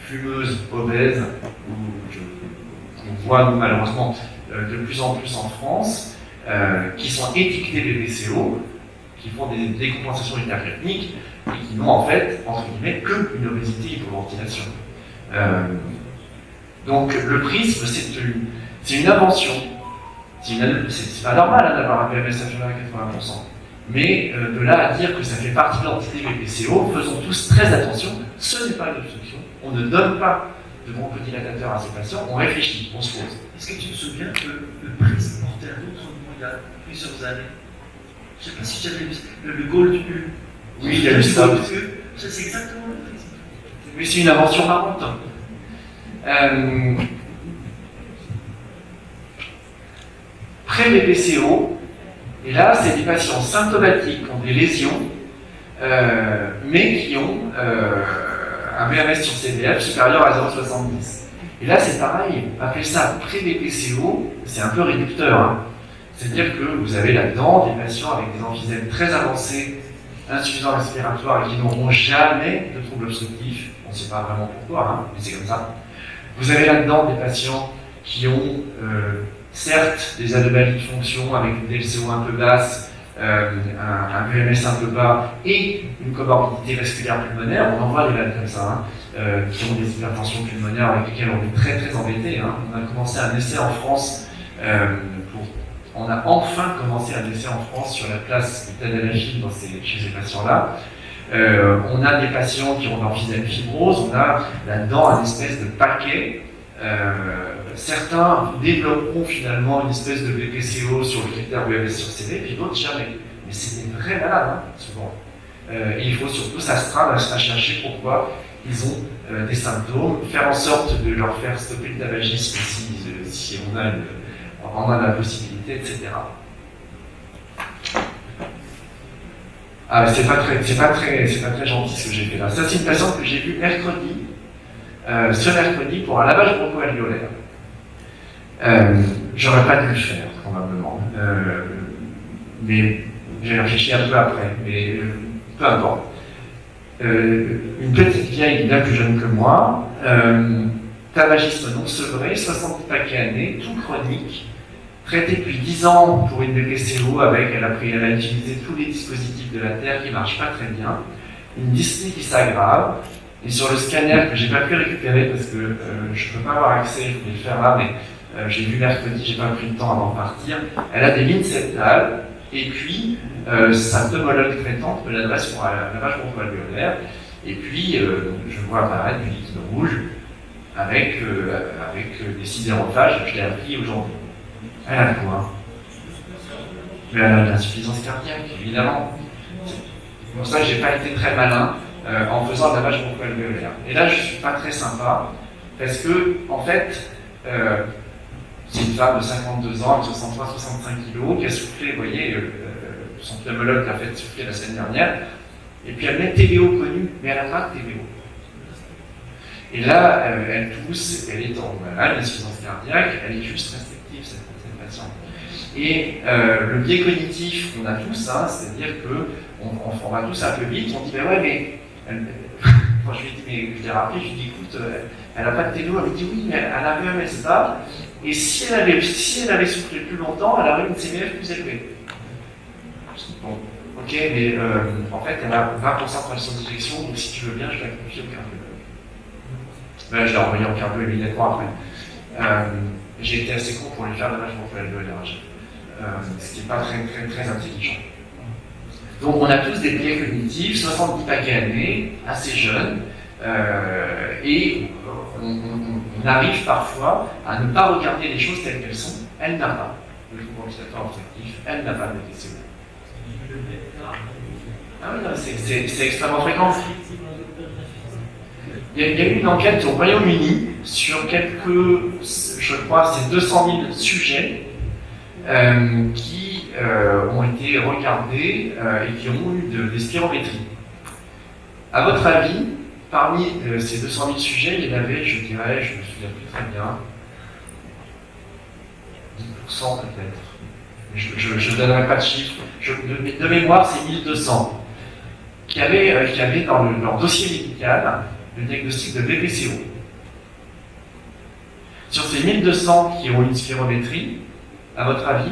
fumeuses obèses, on voit nous, malheureusement de plus en plus en France, qui sont étiquetés BPCO, qui font des décompensations hypercapniques et qui n'ont en fait, entre guillemets, qu'une obésité hypoventilation. Donc le prisme, c'est une invention. C'est pas normal hein, d'avoir un PMS inférieur à 80%. Mais de là à dire que ça fait partie de l'entité BPCO, faisons tous très attention, ce n'est pas une obstruction. On ne donne pas de bronchodilatateurs à ces patients, on réfléchit, on se pose.
Est-ce que tu te souviens que le prisme portait un autre nom il y a plusieurs années? Je ne sais pas si tu avais vu le Gold U.
Oui, il y a eu ça.
C'est exactement le prisme.
Mais c'est une invention marrante. Pré-BPCO, et là, c'est des patients symptomatiques qui ont des lésions, mais qui ont un VMS sur CVF supérieur à 0,70. Et là, c'est pareil, appeler ça pré-BPCO, c'est un peu réducteur. Hein. C'est-à-dire que vous avez là-dedans des patients avec des emphysèmes très avancés, insuffisants respiratoires et qui n'auront jamais de troubles obstructifs. On ne sait pas vraiment pourquoi, hein, mais c'est comme ça. Vous avez là-dedans des patients qui ont certes des anomalies de fonction avec une DLCO un peu basse, un VMS un peu bas et une comorbidité vasculaire pulmonaire, on en voit des malades comme ça, qui ont des hypertensions pulmonaires avec lesquelles on est très très embêté. On a commencé un essai en France, on a enfin commencé un essai en France sur la place du tadalafil chez ces patients-là. On a des patients qui ont de l'emphysème fibrose, on a là-dedans un espèce de paquet. Certains développeront finalement une espèce de BPCO sur le critère VMS sur CV, puis d'autres jamais. Mais c'est des vrais malades, souvent. Et il faut surtout s'astreindre à chercher pourquoi ils ont des symptômes, faire en sorte de leur faire stopper le tabagisme si on a la possibilité, etc. Ah, c'est pas très gentil ce que j'ai fait là. Ça, c'est une patiente que j'ai vue mercredi, ce mercredi, pour un lavage broncho-alvéolaire. J'aurais pas dû le faire, probablement. Mais j'ai réfléchi un peu après, mais peu importe. Une petite vieille, bien plus jeune que moi, tabagisme non sevré, 70 paquets années, tout chronique, traité depuis 10 ans pour une BPCO elle a utilisé tous les dispositifs de la Terre qui ne marchent pas très bien, une dyspnée qui s'aggrave, et sur le scanner que j'ai pas pu récupérer parce que je ne peux pas avoir accès, je voulais le faire là, mais j'ai vu mercredi, j'ai pas pris le temps avant de partir, elle a des lignes septales, et puis sa pneumologue traitante me l'adresse pour un lavage broncho-alvéolaire, et puis je vois apparaître du liquide rouge avec des sidérophages, je l'ai appris aujourd'hui. Elle a quoi? Mais elle a de l'insuffisance cardiaque, évidemment. C'est pour ça que j'ai pas été très malin en faisant un lavage broncho-alvéolaire. Et là, je suis pas très sympa, parce que, en fait, c'est une femme de 52 ans, 63-65 kg, qui a soufflé, vous voyez, son pneumologue l'a fait souffler la semaine dernière, et puis elle met TVO connu, mais elle n'a pas de TVO. Et là, elle tousse, elle est en insuffisance cardiaque, elle est juste restrictive, cette patiente. Et le biais cognitif qu'on a tous, c'est-à-dire qu'on va tous un peu vite, on dit, mais ouais, mais. Quand je lui ai dit, mais je l'ai rappelé, je lui ai dit, écoute, elle n'a pas de TVO, elle me dit, oui, mais elle a un VMS bas, et si elle avait soufflé plus longtemps, elle aurait une CVF plus élevée. Bon, ok, mais en fait, elle a 20% de fraction d'éjection, donc si tu veux bien, je la confie au cardiologue. Ben, je l'ai envoyé en cardio immédiatement après. J'ai été assez con pour lui faire le lavage broncho-alvéolaire, ce qui n'est pas très, très, très intelligent. Donc on a tous des biais cognitifs, 70 paquets années, assez jeunes, et on arrive parfois à ne pas regarder les choses telles qu'elles sont. Elle n'a pas le trouble compensatoire obstructif, elle n'a pas de BPCO. Ah oui, non, c'est extrêmement fréquent. Il y a eu une enquête au Royaume-Uni sur je crois, c'est 200 000 sujets qui ont été regardés et qui ont eu des spirométries. À votre avis, parmi ces 200 000 sujets, il y en avait, je dirais, je ne me souviens plus très bien, 10% peut-être. Je ne donnerai pas de chiffre. De mémoire, c'est 1200 qui avaient dans leur dossier médical le diagnostic de BPCO. Sur ces 1200 qui ont une spirométrie, à votre avis,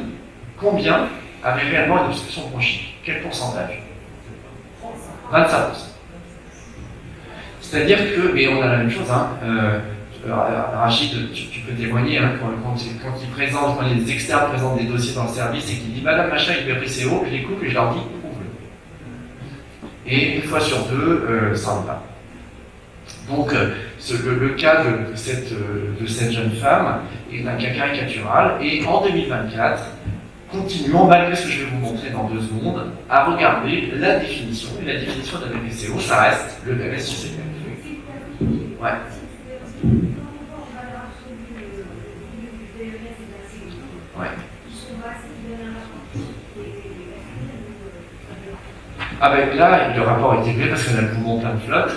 combien avaient réellement une obstruction bronchique? Quel pourcentage? 25%. C'est-à-dire que, mais on a la même chose, Rachid, tu peux témoigner, quand les externes présentent des dossiers dans le service et qu'ils disent Madame Machin avec BPCO, je les coupe et je leur dis prouve-le. Et une fois sur deux, ça ne va pas. Donc, le cas de cette jeune femme est un cas caricatural, et en 2024, continuons, malgré ce que je vais vous montrer dans 2 secondes, à regarder la définition. Et la définition de la BPCO, ça reste le VMS sur CVF. Ouais. Ouais. Ah ben là, le rapport est élevé parce qu'on a le poumon plein de flotte.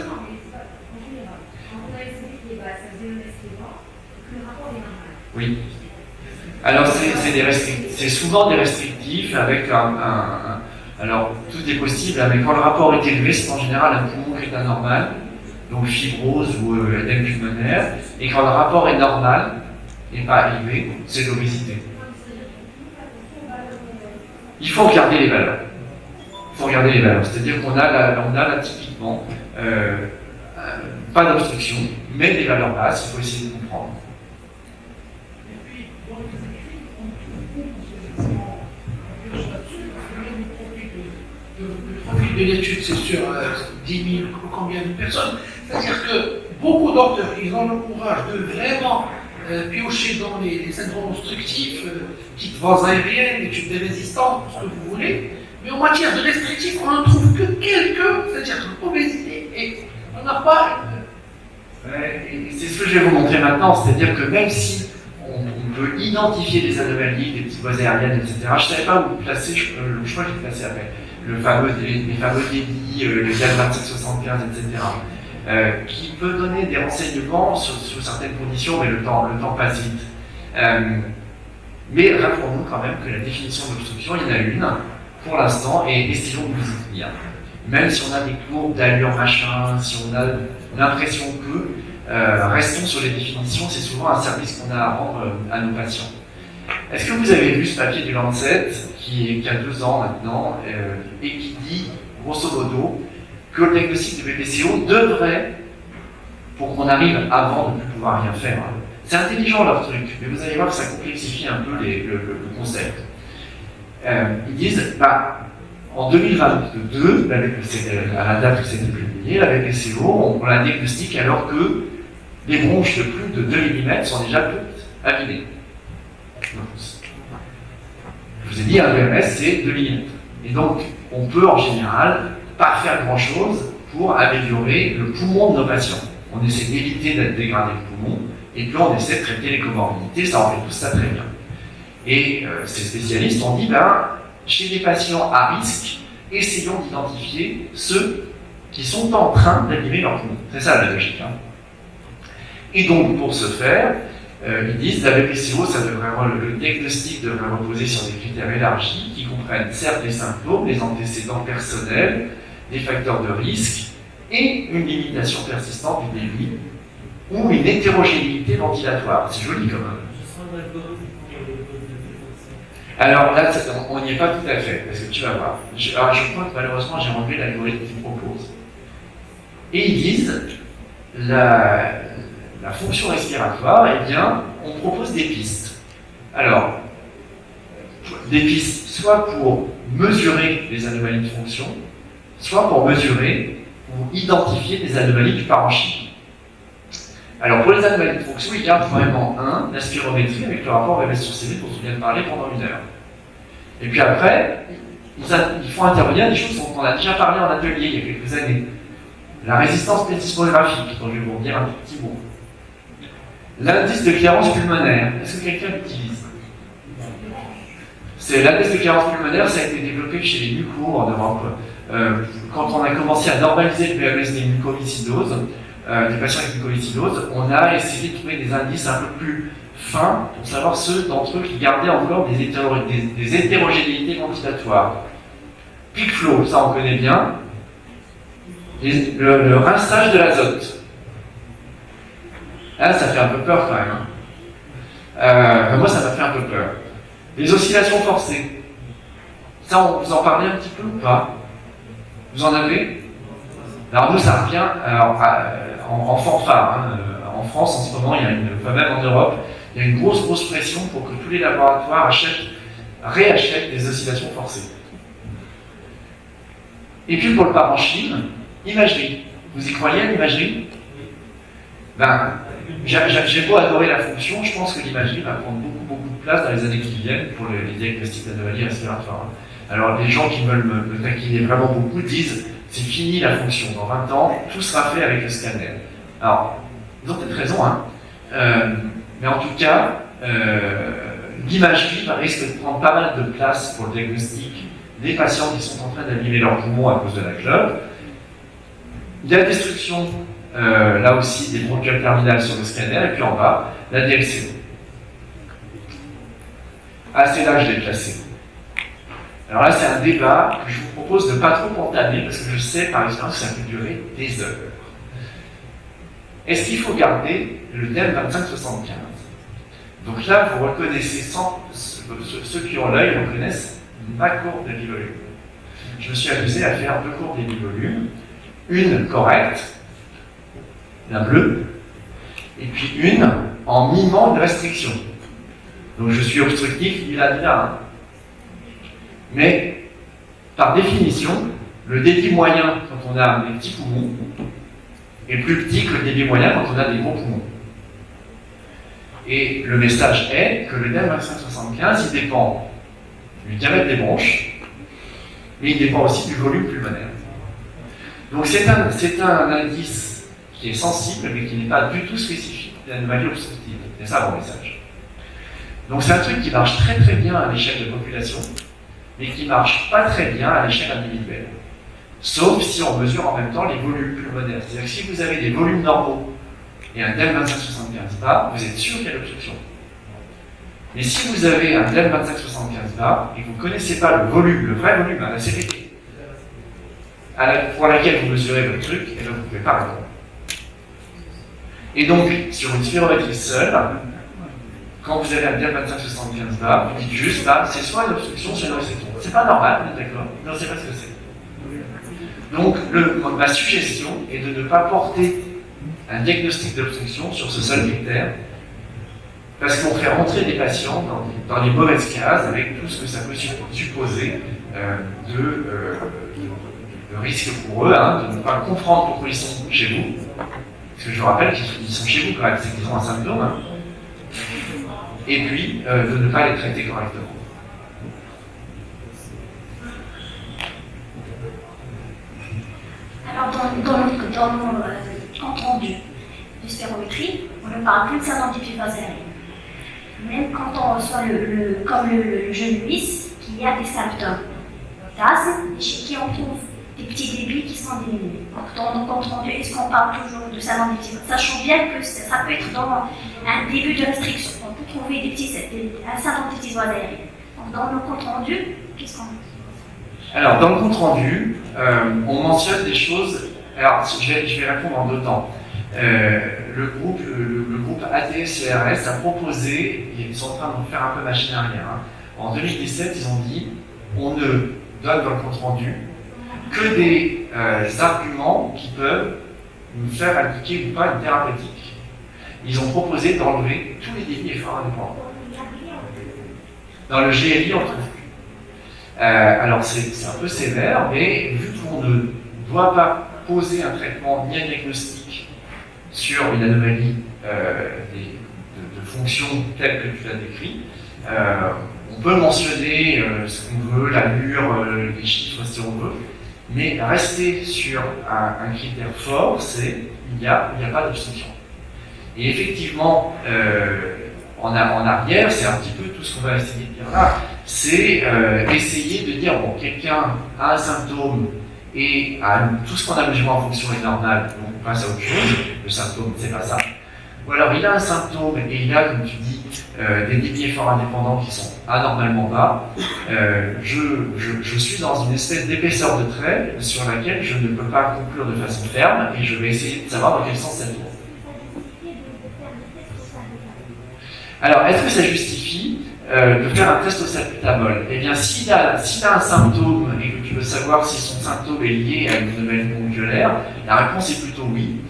Oui. Alors c'est souvent des restrictifs avec alors tout est possible, mais quand le rapport est élevé, c'est en général un poumon qui est anormal, donc fibrose ou édème pulmonaire, et quand le rapport est normal et pas élevé, c'est l'obésité. il faut regarder les valeurs. Il faut regarder les valeurs. C'est-à-dire qu'on a là typiquement pas d'obstruction, mais des valeurs basses, il faut essayer de comprendre.
Et puis, dans les écrits, on trouve beaucoup effectivement là-dessus, le profil de l'étude, c'est sur 10 000 combien de personnes. C'est-à-dire que beaucoup d'auteurs, ils ont le courage de vraiment piocher dans les syndromes obstructifs, petites voies aériennes, études des résistances, tout ce que vous voulez. Mais en matière de restrictifs, on ne trouve que quelques, c'est-à-dire l'obésité, et on n'a pas.
Et c'est ce que je vais vous montrer maintenant, c'est-à-dire que même si on peut identifier des anomalies, des petites voies aériennes, etc., je ne savais pas où placer, je crois qu'il est placé après, les fameux débits, le GAN 2575, etc., qui peut donner des renseignements sous certaines conditions, mais le temps passe vite. Mais rappelons-nous quand même que la définition d'obstruction, il y en a une, pour l'instant, et essayons de nous y tenir. Même si on a des courbes d'allure machin, si on a l'impression que, restons sur les définitions, c'est souvent un service qu'on a à rendre à nos patients. Est-ce que vous avez vu ce papier du Lancet, qui a 2 ans maintenant, et qui dit, grosso modo, que le diagnostic de BPCO devrait, pour qu'on arrive avant de ne plus pouvoir rien faire, c'est intelligent leur truc, mais vous allez voir que ça complexifie un peu le concept. Ils disent, en 2022, à la date où c'était publié, la BPCO, on la diagnostique alors que les bronches de plus de 2 mm sont déjà toutes abîmées. Je vous ai dit, un EMS, c'est 2 mm. Et donc, on peut en général pas faire grand-chose pour améliorer le poumon de nos patients. On essaie d'éviter d'être dégradé le poumon, et puis on essaie de traiter les comorbidités, ça en fait tout ça très bien. Et ces spécialistes ont dit, chez les patients à risque, essayons d'identifier ceux qui sont en train d'abîmer leur poumon. C'est ça la logique. Et donc, pour ce faire, ils disent la BPCO, le diagnostic devrait reposer sur des critères élargis qui comprennent certes les symptômes, les antécédents personnels, des facteurs de risque et une limitation persistante du débit ou une hétérogénéité ventilatoire. C'est joli quand même. Alors là, on n'y est pas tout à fait, parce que tu vas voir. Je crois que malheureusement, j'ai enlevé l'algorithme qu'ils proposent. Et ils disent, la fonction respiratoire, eh bien, on propose des pistes. Alors, des pistes soit pour mesurer les anomalies de fonction, soit pour mesurer ou identifier des anomalies du parenchyme. Alors, pour les anomalies de fonction, ils gardent vraiment la spirométrie avec le rapport VMS/CV dont on vient de parler pendant 1 heure. Et puis après, ils font intervenir des choses dont on a déjà parlé en atelier il y a quelques années. La résistance plethysmographique, dont je vais vous dire un petit mot. L'indice de clairance pulmonaire, est-ce que quelqu'un l'utilise? L'indice de clairance pulmonaire, ça a été développé chez les mucos en Europe. Quand on a commencé à normaliser le PMS des mucoviscidoses, des patients avec mucoviscidose, on a essayé de trouver des indices un peu plus fins pour savoir ceux d'entre eux qui gardaient encore des hétérogénéités ventilatoires. Peak flow, ça on connaît bien. Le rinçage de l'azote. Là, ça fait un peu peur quand même. Moi, ça m'a fait un peu peur. Les oscillations forcées. Ça, on vous en parlait un petit peu ou pas? Vous en avez? Alors nous, ça revient en fanfare. En France, en ce moment, même en Europe, il y a une grosse pression pour que tous les laboratoires réachètent des oscillations forcées. Et puis pour le parenchyme, imagerie. Vous y croyez à l'imagerie? J'ai beau adorer la fonction, je pense que l'imagerie va prendre beaucoup de place dans les années qui viennent pour les diagnostics d'anomalies respiratoires. Alors les gens qui veulent me taquiner vraiment beaucoup disent c'est fini la fonction, dans 20 ans, tout sera fait avec le scanner. Alors, ils ont peut-être raison, mais en tout cas, l'imagerie risque de prendre pas mal de place pour le diagnostic des patients qui sont en train d'abîmer leurs poumons à cause de la clope. Il y a la destruction, là aussi, des bronchioles terminales sur le scanner, et puis en bas, la DLCO. C'est là que je l'ai placé. Alors là, c'est un débat que je vous propose de ne pas trop entamer, parce que je sais par expérience que ça peut durer des heures. Est-ce qu'il faut garder le DEM 2575? Donc là, vous reconnaissez, ceux qui ont l'œil reconnaissent ma courbe de volume. Je me suis amusé à faire 2 courbes de volume, une correcte, la bleue, et puis une en mimant une restriction. Donc je suis obstructif, il a bien. Hein. Mais par définition, le débit moyen quand on a des petits poumons est plus petit que le débit moyen quand on a des gros poumons. Et le message est que le DM2575, il dépend du diamètre des bronches, mais il dépend aussi du volume pulmonaire. Donc c'est un indice qui est sensible, mais qui n'est pas du tout spécifique d'anomalie obstructive. C'est ça mon message. Donc c'est un truc qui marche très très bien à l'échelle de population, mais qui ne marche pas très bien à l'échelle individuelle. Sauf si on mesure en même temps les volumes pulmonaires. C'est-à-dire que si vous avez des volumes normaux et un DM2575 bas, vous êtes sûr qu'il y a l'obstruction. Mais si vous avez un DM2575 bas et que vous ne connaissez pas le volume, le vrai volume, la CPT, pour laquelle vous mesurez votre truc, et donc vous ne pouvez pas répondre. Et donc, sur une spirométrie seule, quand vous avez un DM2575 bas, vous dites juste, bah, c'est soit une obstruction, soit une restriction. C'est pas normal, on est d'accord? Non, c'est pas ce que c'est. Donc, ma suggestion est de ne pas porter un diagnostic d'obstruction sur ce seul critère, parce qu'on fait rentrer des patients dans les mauvaises cases avec tout ce que ça peut supposer de risque pour eux, hein, de ne pas comprendre pourquoi ils sont chez vous. Parce que je vous rappelle qu'ils sont chez vous quand même, c'est qu'ils ont un symptôme. Hein. Et puis, de ne pas les traiter correctement.
Alors, dans mon compte rendu de spirométrie, on ne parle plus de syndrome d'épiphyse aérienne. Même quand on reçoit comme le jeune Louis, qui a des symptômes d'asthme, chez qui on trouve des petits débits qui sont diminués. Donc, dans nos comptes rendus, est-ce qu'on parle toujours de syndrome d'épiphyse, sachant bien que ça peut être dans un début de restriction. On peut trouver un syndrome d'épiphyse aérienne. Donc, dans nos comptes rendus, qu'est-ce qu'on dit?
Alors, dans le compte rendu, on mentionne des choses. Alors, je vais répondre en 2 temps. Le groupe ATS-CRS a proposé, ils sont en train de faire un peu machine arrière. Hein. En 2017, ils ont dit on ne donne dans le compte rendu que des arguments qui peuvent nous faire appliquer ou pas une thérapeutique. Ils ont proposé d'enlever tous les débits efforts indépendants. Dans le GLI, on ne trouve plus. Alors c'est un peu sévère, mais vu qu'on ne doit pas poser un traitement ni un diagnostic sur une anomalie de fonction telle que tu l'as décrit, on peut mentionner ce qu'on veut, l'allure, les chiffres si on veut, mais rester sur un critère fort, c'est il n'y a pas d'obstruction. Et effectivement, en arrière, c'est un petit peu tout ce qu'on va essayer de dire là, c'est essayer de dire, bon, quelqu'un a un symptôme et tout ce qu'on a mesuré en fonction est normal, donc on passe à autre chose, le symptôme c'est pas ça. Ou alors il a un symptôme et il a, comme tu dis, des débits efforts indépendants qui sont anormalement bas. Je suis dans une espèce d'épaisseur de trait sur laquelle je ne peux pas conclure de façon ferme et je vais essayer de savoir dans quel sens ça tourne. Alors, est-ce que ça justifie de faire un test au salbutamol? Eh bien, s'il a un symptôme et que tu veux savoir si son symptôme est lié à une anomalie bronchiolaire, la réponse est plutôt oui.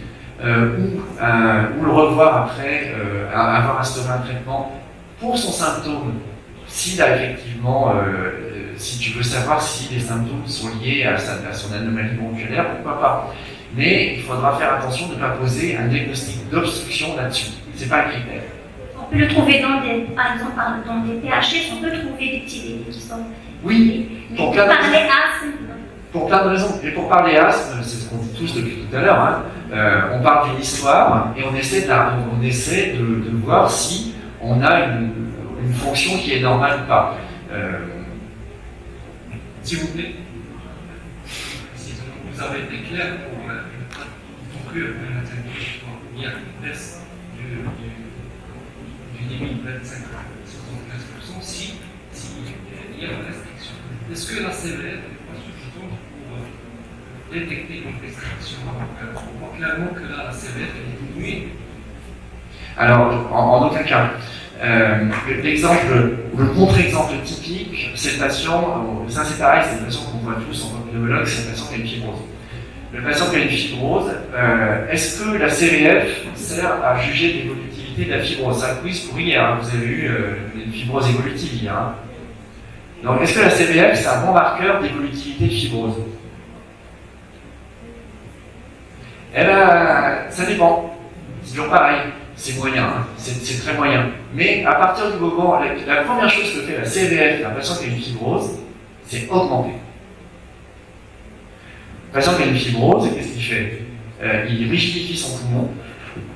Ou le revoir après avoir instauré un traitement pour son symptôme, s'il a effectivement, si tu veux savoir si les symptômes sont liés à son anomalie bronchiolaire, pourquoi pas. Mais il faudra faire attention de ne pas poser un diagnostic d'obstruction là-dessus. C'est pas un critère.
On peut le trouver par exemple, dans des PHS, on peut trouver des petits débits qui sont.
Oui,
pour parler asthme.
Pour plein de raisons. Et pour parler asthme, c'est ce qu'on dit tous depuis tout à l'heure, hein, on parle d'une histoire et on essaie de voir si on a une fonction qui est normale ou pas.
S'il vous plaît, si vous avez été clair pour conclure que il y a une baisse du débit de 25-75% si il y a une restriction. Est-ce que la CVR n'est pas suffisante pour détecter une restriction? On voit clairement que là, la CVR est diminuée.
Alors, en aucun cas. Le contre-exemple typique, c'est le patient, ça c'est pareil, c'est le patient qu'on voit tous en tant que pneumologue, c'est le patient qui a une fibrose. Le patient qui a une fibrose, est-ce que la CVF sert à juger l'évolutivité de la fibrose? C'est un quiz pour hier, hein. Vous avez eu une fibrose évolutive hier. Hein. Donc, est-ce que la CVF, c'est un bon marqueur d'évolutivité de fibrose? Eh bien, ça dépend. C'est toujours pareil. C'est moyen, hein. C'est très moyen. Mais à partir du moment, la première chose que fait la CVF, un patient qui a une fibrose, c'est augmenter. Le patient qui a une fibrose, qu'est-ce qu'il fait? Il rigidifie son poumon,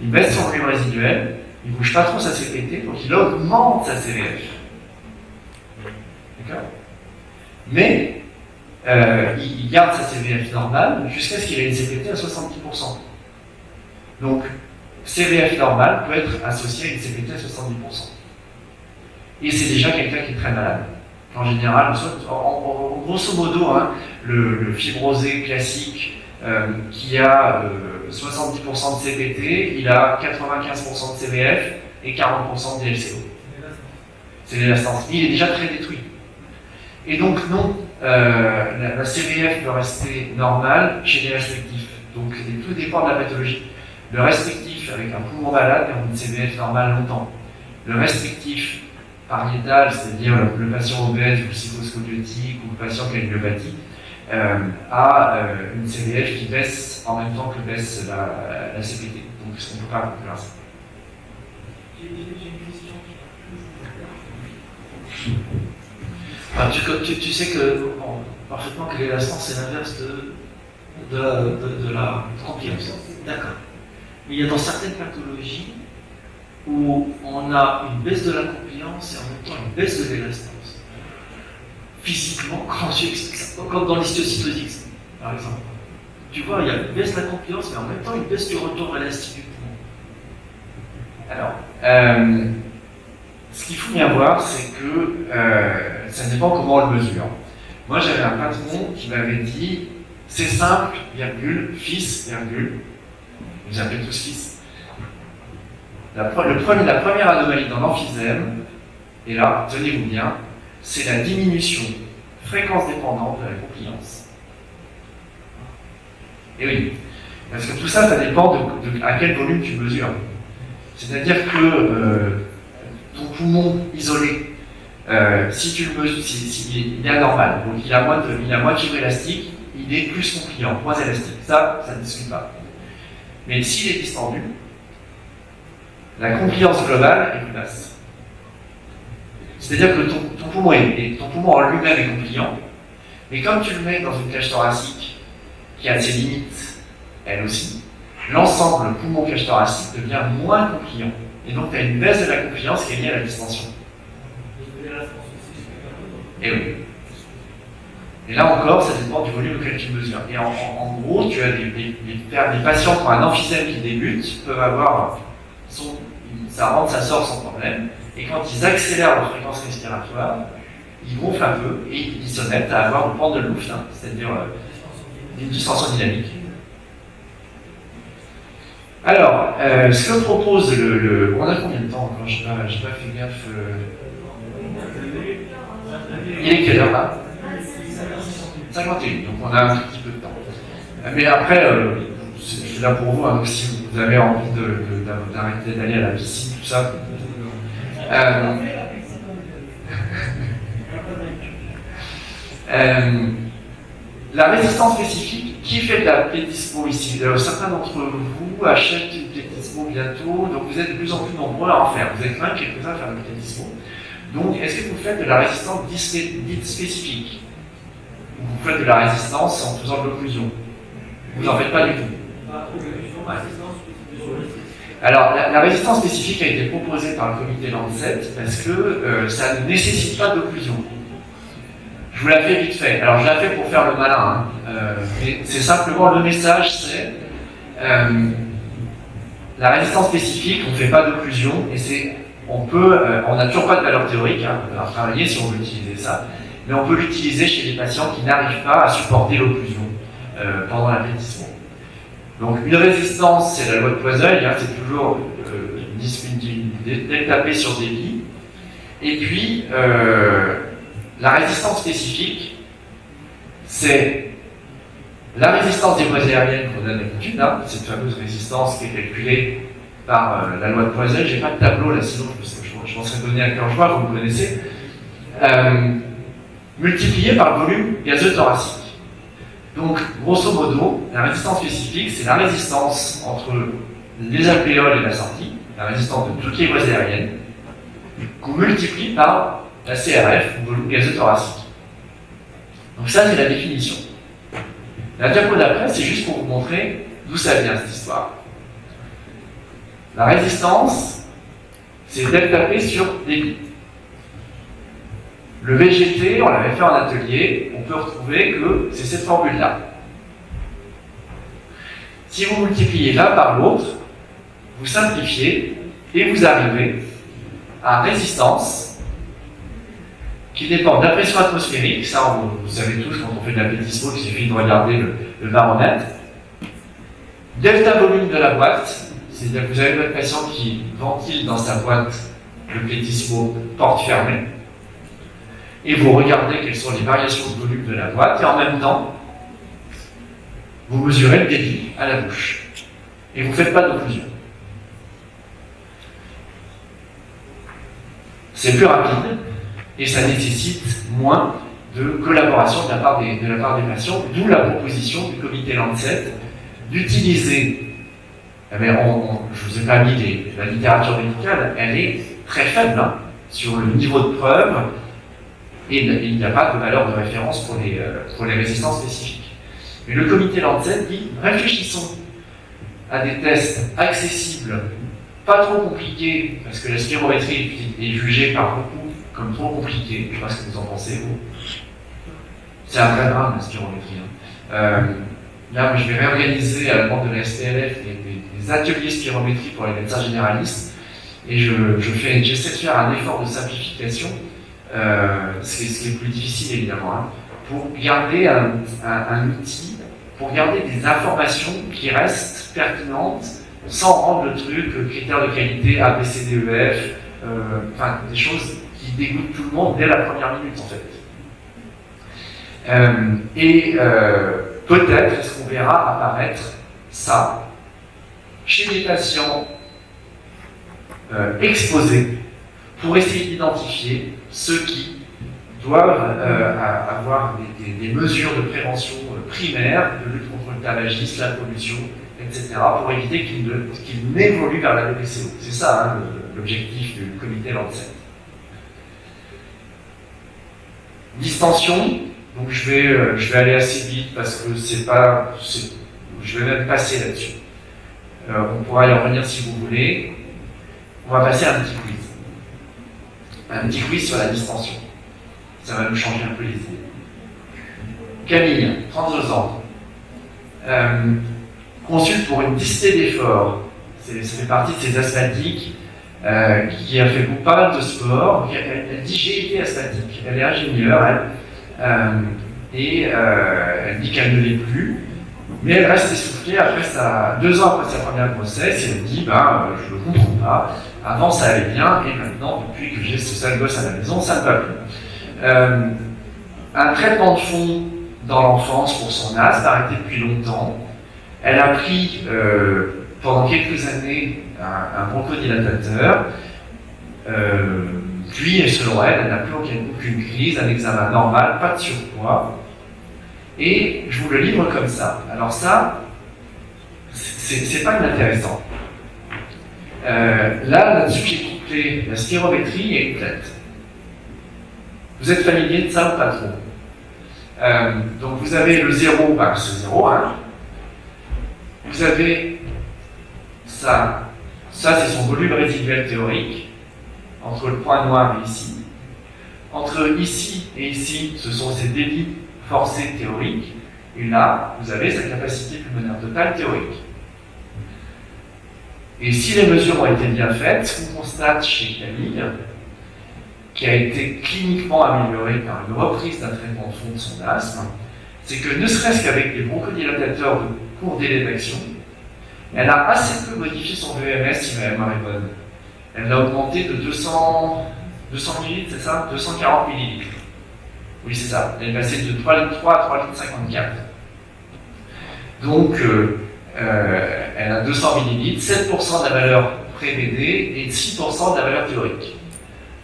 il baisse son volume résiduel, il ne bouge pas trop sa CPT, donc il augmente sa CVF. D'accord? Mais il garde sa CVF normale jusqu'à ce qu'il ait une CPT à 70%. Donc, CVF normale peut être associée à une CPT à 70%. Et c'est déjà quelqu'un qui est très malade. En général, grosso modo, hein, le fibrosé classique qui a 70% de CPT, il a 95% de CVF et 40% de DLCO. C'est l'élastance. Il est déjà très détruit. Et donc non, la CVF peut rester normale chez les restrictifs. Donc tout dépend de la pathologie. Le restrictif avec un poumon malade a une CVF normale longtemps. Le restrictif pariétal, c'est-à-dire le patient obèse ou psychoscoliotique ou le patient qui a une myopathie, a une CVF qui baisse en même temps que baisse la CPT. Donc on ne peut pas conclure ça.
J'ai une question.
Tu sais que parfaitement que l'élastance c'est l'inverse de la compliance. D'accord. Mais il y a dans certaines pathologies où on a une baisse de la compliance et en même temps une baisse de l'élastance. Physiquement, quand tu expliques ça, comme dans l'histiocytose, par exemple. Tu vois, il y a une baisse de la compliance, mais en même temps une baisse du retour élastique du poumon.
Alors, ce qu'il faut bien voir, c'est que ça dépend comment on le mesure. Moi, j'avais un patron qui m'avait dit c'est simple, virgule, fils, virgule. Vous appelez tous fils. La première anomalie dans l'emphysème, et là, tenez-vous bien, c'est la diminution fréquence dépendante de la compliance. Et oui, parce que tout ça, ça dépend de à quel volume tu mesures. C'est-à-dire que ton poumon isolé, si tu le mesures, il est anormal, donc il a moins de fibre élastique, il est plus compliant, moins élastique. Ça ne discute pas. Mais s'il est distendu, la compliance globale est plus basse. C'est-à-dire que ton poumon en lui-même est compliant, mais comme tu le mets dans une cage thoracique qui a ses limites, elle aussi, l'ensemble poumon-cage thoracique devient moins compliant. Et donc tu as une baisse de la compliance qui est liée à la distension. Et oui. Et là encore, ça dépend du volume auquel tu mesures. Et en gros, tu as des patients qui ont un emphysème qui débute, peuvent avoir ça rentre, ça sort sans problème. Et quand ils accélèrent leur fréquence respiratoire, ils gonflent un peu et ils se mettent à avoir une pente de Louffe, hein, c'est-à-dire une distension dynamique. Alors, ce que propose on a combien de temps encore? J'ai pas fait gaffe. Il est quelle heure là? 51, donc on a un tout petit peu de temps. Mais après, je suis là pour vous, hein, donc si vous avez envie d'arrêter d'aller à la piscine, tout ça. La résistance spécifique, qui fait de la plédismo ici? Certains d'entre vous achètent une plédismo bientôt, donc vous êtes de plus en plus nombreux à en faire. Vous êtes quand même quelques-uns à faire de la plédismo. Donc, est-ce que vous faites de la résistance dite spécifique? Ou vous faites de la résistance en faisant de l'occlusion? Vous n'en faites pas du tout. Ouais. Alors, la résistance spécifique a été proposée par le comité Lancet parce que ça ne nécessite pas d'occlusion. Je vous la fais vite fait. Alors, je la fais pour faire le malin. Hein. Mais c'est simplement le message, c'est la résistance spécifique, on ne fait pas d'occlusion et on n'a toujours pas de valeur théorique, hein, on va travailler si on veut utiliser ça, mais on peut l'utiliser chez les patients qui n'arrivent pas à supporter l'occlusion pendant l'applaudissement. Donc une résistance, c'est la loi de Poiseuille, hein, c'est toujours une delta P sur débit. Et puis, la résistance spécifique, c'est la résistance des voies aériennes qu'on a d'habitude, hein, cette fameuse résistance qui est calculée par la loi de Poiseuille. J'ai pas de tableau là, sinon je m'en serais donné à cœur joie, vous me connaissez. Multiplié par le volume gazeux thoracique. Donc, grosso modo, la résistance spécifique, c'est la résistance entre les alvéoles et la sortie, la résistance de toutes les voies aériennes, qu'on multiplie par la CRF, ou volume gazeux thoracique. Donc ça, c'est la définition. La diapo d'après, c'est juste pour vous montrer d'où ça vient, cette histoire. La résistance, c'est delta P sur débit. Le VGT, on l'avait fait en atelier, on peut retrouver que c'est cette formule-là. Si vous multipliez l'un par l'autre, vous simplifiez et vous arrivez à résistance qui dépend de la pression atmosphérique. Ça, vous savez tous, quand on fait de la pétismo, il suffit de regarder le baromètre. Delta volume de la boîte, c'est-à-dire que vous avez votre patient qui ventile dans sa boîte le pétismo porte fermée. Et vous regardez quelles sont les variations de volume de la boîte, et en même temps, vous mesurez le débit à la bouche. Et vous ne faites pas d'occlusion. C'est plus rapide, et ça nécessite moins de collaboration de la part des patients, d'où la proposition du comité Lancet d'utiliser, je ne vous ai pas mis la littérature médicale, elle est très faible hein, sur le niveau de preuve, et il n'y a pas de valeur de référence pour les résistances spécifiques. Mais le comité Lancet dit, réfléchissons à des tests accessibles, pas trop compliqués, parce que la spirométrie est jugée par beaucoup comme trop compliquée. Je ne sais pas ce que vous en pensez, vous. C'est un vrai drame, la spirométrie. Là, je vais réorganiser à la demande de la SPLF des ateliers spirométrie pour les médecins généralistes, et j'essaie de faire un effort de simplification. Ce qui est plus difficile évidemment, hein, pour garder un outil, pour garder des informations qui restent pertinentes, sans rendre le truc critères de qualité A, B, C, D, E, F, enfin des choses qui dégoûtent tout le monde dès la première minute en fait. Peut-être est-ce qu'on verra apparaître ça chez des patients exposés pour essayer d'identifier ceux qui doivent avoir des mesures de prévention primaires, de lutte contre le tabagisme, la pollution, etc., pour éviter qu'ils n'évoluent vers la BPCO. C'est ça hein, l'objectif du comité Lancet. Distension, donc je vais aller assez vite parce que je vais même passer là-dessus. On pourra y revenir si vous voulez. On va passer à un petit quiz. Un petit quiz sur la distension. Ça va nous changer un peu les idées. Camille, 32 ans, consulte pour une dyspnée d'effort. Ça fait partie de ces asthmatiques qui a fait pas mal de sport. Elle dit j'ai été asthmatique. Elle est ingénieure, elle dit qu'elle ne l'est plus. Mais elle reste essoufflée 2 ans après sa première grossesse, et elle dit je ne comprends pas. Avant ça allait bien, et maintenant, depuis que j'ai ce sale gosse à la maison, ça ne va plus. Un traitement de fond dans l'enfance pour son asthme, arrêté depuis longtemps. Elle a pris pendant quelques années un bronchodilatateur, puis selon elle n'a plus aucune crise, un examen normal, pas de surpoids. Et je vous le livre comme ça. Alors ça, c'est pas inintéressant. Là-dessus, j'ai couplé la spirométrie et une tête. Vous êtes familier de ça ou pas trop? Donc vous avez le 0, c'est 0, hein. Vous avez ça c'est son volume résiduel théorique, entre le point noir et ici. Entre ici et ici, ce sont ses débits forcés théoriques, et là, vous avez sa capacité pulmonaire totale théorique. Et si les mesures ont été bien faites, ce qu'on constate chez Camille, qui a été cliniquement améliorée par une reprise d'un traitement de fond de son asthme, c'est que ne serait-ce qu'avec des bronchodilatateurs de court délai d'action, elle a assez peu modifié son VMS si ma mémoire est bonne. elle a augmenté de 200 millilitres, c'est ça? 240 millilitres. Oui, c'est ça. Elle est passée de 3,3 litres à 3,54 litres. Donc, elle a 200 millilitres, 7% de la valeur pré-BD et 6% de la valeur théorique.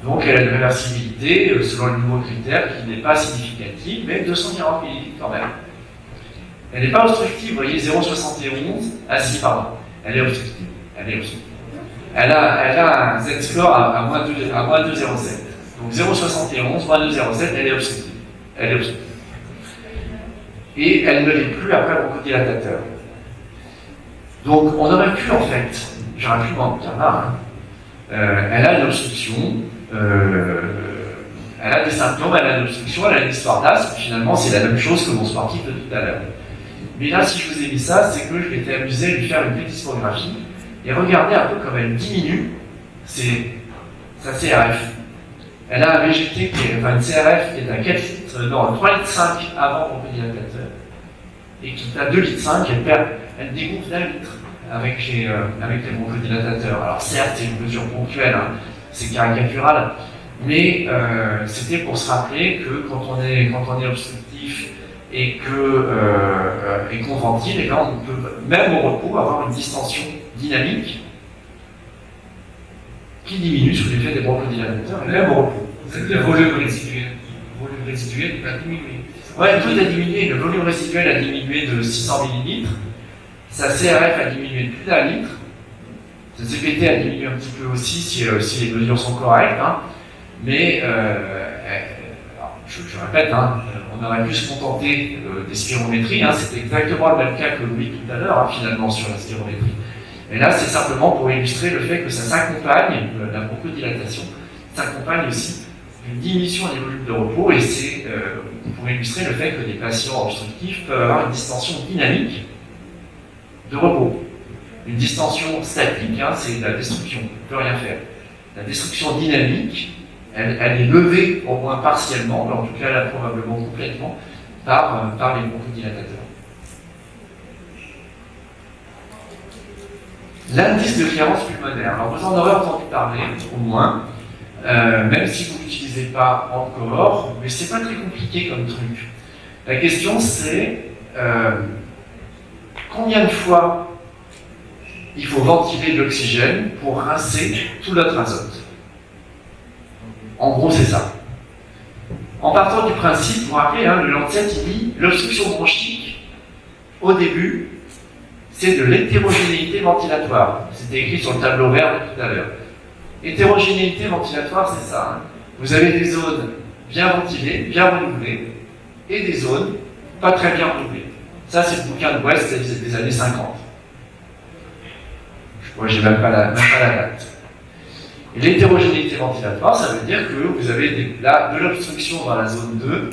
Donc, elle a une réversibilité selon le nouveau critère qui n'est pas significative, mais 240 millilitres quand même. Elle n'est pas obstructive, vous voyez, 0,71. Ah si, pardon. Elle est obstructive. Elle a un Z-score à moins 2,07. Donc 0,71, moins 2,07, elle est obstructive. Et elle ne l'est plus après le bronchodilatateur. Donc on aurait pu en fait, j'aurais pu m'en dire là, elle a une obstruction, elle a des symptômes, elle a une obstruction, elle a une histoire d'asthme, finalement c'est la même chose que mon sportif de tout à l'heure. Mais là, si je vous ai mis ça, c'est que je m'étais amusé à lui faire une plethysmographie et regardez un peu comme elle diminue sa CRF. Elle a un VGT une CRF qui est à 3,5 litres avant bronchodilatateur et qui est à 2,5 litres, elle dégonfle d'1 litre avec les bronchodilatateurs. Alors certes, c'est une mesure ponctuelle, hein, c'est caricatural, mais c'était pour se rappeler que quand on est obstructif et qu'on ventile, et on peut même au repos avoir une distension dynamique qui diminue sous l'effet des bronchodilatateurs, et même au repos.
Le volume résiduel. Le volume résiduel va diminuer.
Ouais, tout a diminué. Le volume résiduel a diminué de 600 millilitres. Sa CRF a diminué de plus d'1 litre. Sa CPT a diminué un petit peu aussi, si les mesures sont correctes. Hein. Mais, je répète, hein, on aurait pu se contenter des spirométries. Hein. C'était exactement le même cas que Louis tout à l'heure, hein, finalement, sur la spirométrie. Et là, c'est simplement pour illustrer le fait que ça s'accompagne, la bronchodilatation, s'accompagne aussi d'une diminution des volumes de repos, et c'est pour illustrer le fait que des patients obstructifs peuvent avoir une distension dynamique de repos. Une distension statique, hein, c'est la destruction, on ne peut rien faire. La destruction dynamique, elle est levée au moins partiellement, mais en tout cas là probablement complètement, par les bronchodilatateurs. L'indice de clairance pulmonaire. Alors vous en aurez entendu parler, au moins, même si vous ne l'utilisez pas encore, mais c'est pas très compliqué comme truc. La question c'est combien de fois il faut ventiler de l'oxygène pour rincer tout notre azote. En gros, c'est ça. En partant du principe, vous vous rappelez, hein, le Lancet, il dit l'obstruction bronchique, au début, c'est de l'hétérogénéité ventilatoire. C'était écrit sur le tableau vert de tout à l'heure. Hétérogénéité ventilatoire, c'est ça. Hein. Vous avez des zones bien ventilées, bien renouvelées, et des zones pas très bien renouvelées. Ça, c'est le bouquin de West des années 50. Moi, j'ai même pas la date. Et l'hétérogénéité ventilatoire, ça veut dire que vous avez de l'obstruction dans la zone 2,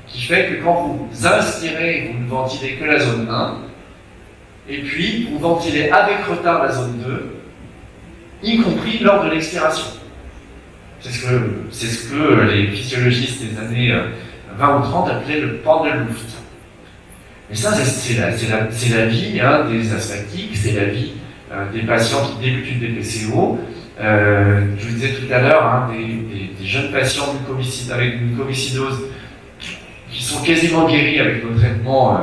qui fait que quand vous inspirez, vous ne ventilez que la zone 1, et puis vous ventilez avec retard la zone 2, y compris lors de l'expiration. C'est ce que les physiologistes des années 20 ou 30 appelaient le Pendelluft. Et ça, c'est la vie hein, des asthmatiques, c'est la vie des patients qui débutent une DPCO. Je vous disais tout à l'heure, hein, des jeunes patients avec une mucoviscidose qui sont quasiment guéris avec nos traitements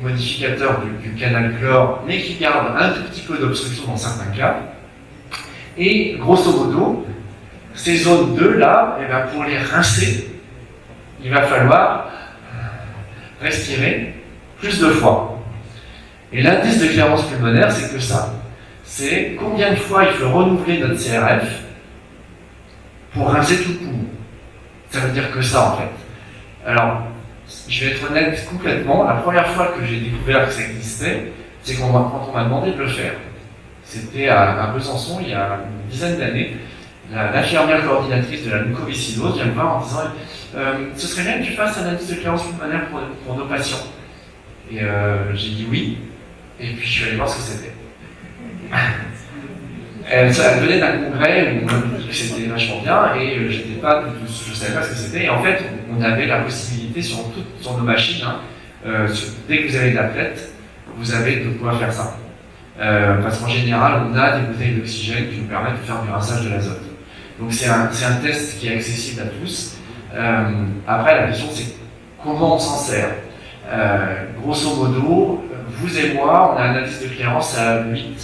modificateurs du canal chlore, mais qui gardent un tout petit peu d'obstruction dans certains cas. Et grosso modo, ces zones 2 là, eh ben, pour les rincer, il va falloir respirer plus de fois. Et l'indice de clairance pulmonaire, c'est que ça. C'est combien de fois il faut renouveler notre CRF pour rincer tout le poumon. Ça veut dire que ça, en fait. Alors, je vais être honnête complètement, la première fois que j'ai découvert que ça existait, c'est quand on m'a demandé de le faire. C'était à Besançon, il y a une dizaine d'années. L'infirmière coordinatrice de la mucoviscidose vient me voir en disant ce serait bien que tu fasses un indice de clairance pulmonaire pour nos patients. Et j'ai dit oui, et puis je suis allé voir ce que c'était. Elle venait d'un congrès où on m'a dit que c'était vachement bien, et je ne savais pas ce que c'était. Et en fait, on avait la possibilité sur nos machines, hein, dès que vous avez de la plète, vous avez de quoi faire ça. parce qu'en général, on a des bouteilles d'oxygène qui nous permettent de faire du rinçage de l'azote. Donc c'est un test qui est accessible à tous. Après, la question c'est comment on s'en sert. Grosso modo, vous et moi, on a un indice de clairance à 7-8,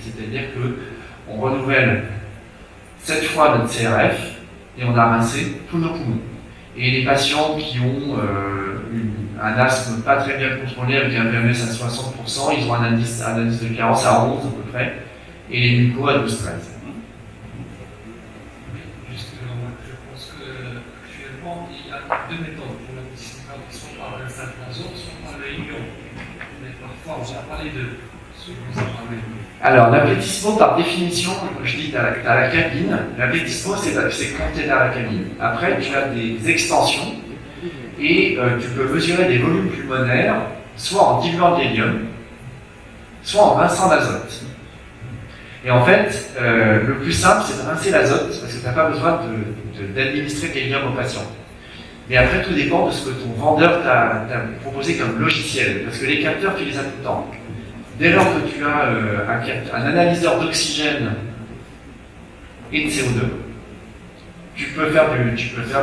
c'est-à-dire qu'on renouvelle 7 fois notre CRF et on a rincé tous nos poumons. Et les patients qui ont un asthme pas très bien contrôlé avec un VMS à 60%, ils ont un indice de clairance à 11 à peu près, et les mucos à 12-13.
Je pense qu'actuellement, il y a deux méthodes pour la discipline, soit par le sulfonazole, soit par le ion. Mais parfois, on n'a pas les deux.
Alors, l'ablétismo, par définition, je dis, tu as la cabine. L'ablétismo, c'est compté dans la cabine. Après, tu as des extensions et tu peux mesurer des volumes pulmonaires, soit en diluant de l'hélium, soit en rinçant l'azote. Et en fait, le plus simple, c'est de rincer l'azote, parce que tu n'as pas besoin d'administrer de l'hélium au patient. Mais après, tout dépend de ce que ton vendeur t'a proposé comme logiciel, parce que les capteurs, tu les as tout le temps. Dès lors que tu as un analyseur d'oxygène et de CO2, tu peux faire de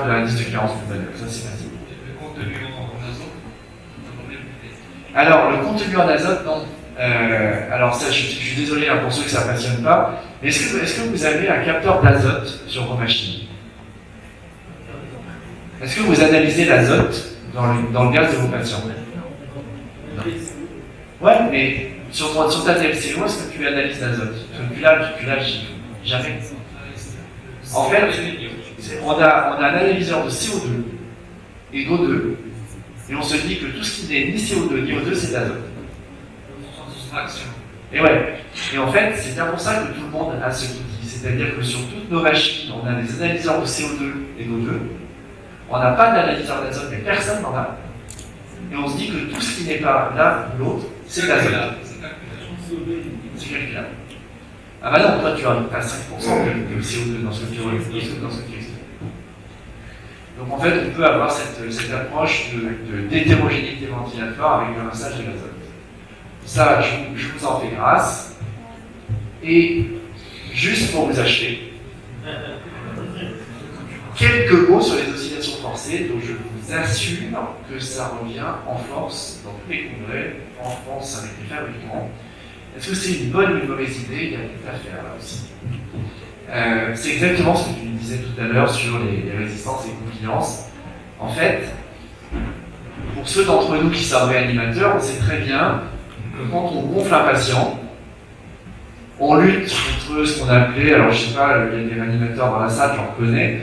l'indice de clairance pulmonaire. Ça, c'est facile.
Le contenu en azote,
alors, le contenu en azote, non. Alors, ça, je suis désolé pour ceux que ça ne passionne pas. Est-ce que vous avez un capteur d'azote sur vos machines? Est-ce que vous analysez l'azote dans le gaz de vos patients? Non. Ouais, mais sur ta TLCO, est-ce que tu analyses l'azote? Tu l'as jamais. En fait, on a un analyseur de CO2 et d'O2, et on se dit que tout ce qui n'est ni CO2 ni O2, c'est de l'azote. Et ouais. Et en fait, c'est bien pour ça que tout le monde a ce outil. C'est-à-dire que sur toutes nos machines, on a des analyseurs de CO2 et d'O2. On n'a pas d'analyseur d'azote, mais personne n'en a. Et on se dit que tout ce qui n'est pas l'un ou l'autre, c'est de l'azote. C'est calculable. Ah bah non, toi tu as 5% de CO2 dans ce que tu expliques. Donc en fait, on peut avoir cette approche d'hétérogénéité ventilatoire avec le rinçage de l'azote. Ça, je vous en fais grâce. Et juste pour vous achever, quelques mots sur les oscillations forcées, dont je vous assure que ça revient en force dans tous les congrès, en France avec les fabricants. Est-ce que c'est une bonne ou une mauvaise idée? Il y a tout à faire là aussi. C'est exactement ce que tu me disais tout à l'heure sur les résistances et les confidences. En fait, pour ceux d'entre nous qui sont réanimateurs, on sait très bien que quand on gonfle un patient, on lutte contre ce qu'on appelait, alors je sais pas, il y a des réanimateurs dans la salle, j'en connais,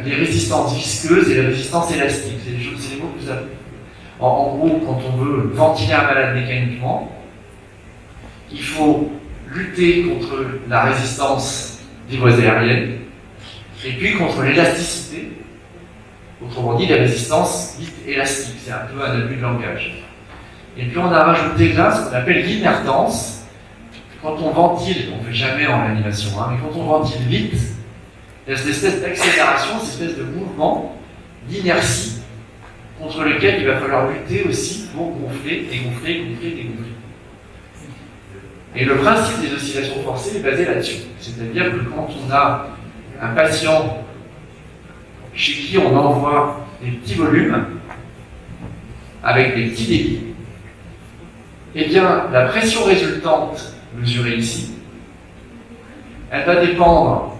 les résistances visqueuses et les résistances élastiques. C'est les mots que vous avez. En gros, quand on veut ventiler un malade mécaniquement, il faut lutter contre la résistance des voies aériennes et puis contre l'élasticité, autrement dit les résistances dites élastiques. C'est un peu un abus de langage. Et puis on a rajouté là ce qu'on appelle l'inertance. Quand on ventile, on ne fait jamais en réanimation, mais quand on ventile vite, il y a cette espèce d'accélération, cette espèce de mouvement d'inertie contre lequel il va falloir lutter aussi pour gonfler, dégonfler, gonfler, dégonfler. Et le principe des oscillations forcées est basé là-dessus. C'est-à-dire que quand on a un patient chez qui on envoie des petits volumes avec des petits débits, eh bien, la pression résultante, mesurée ici, elle va dépendre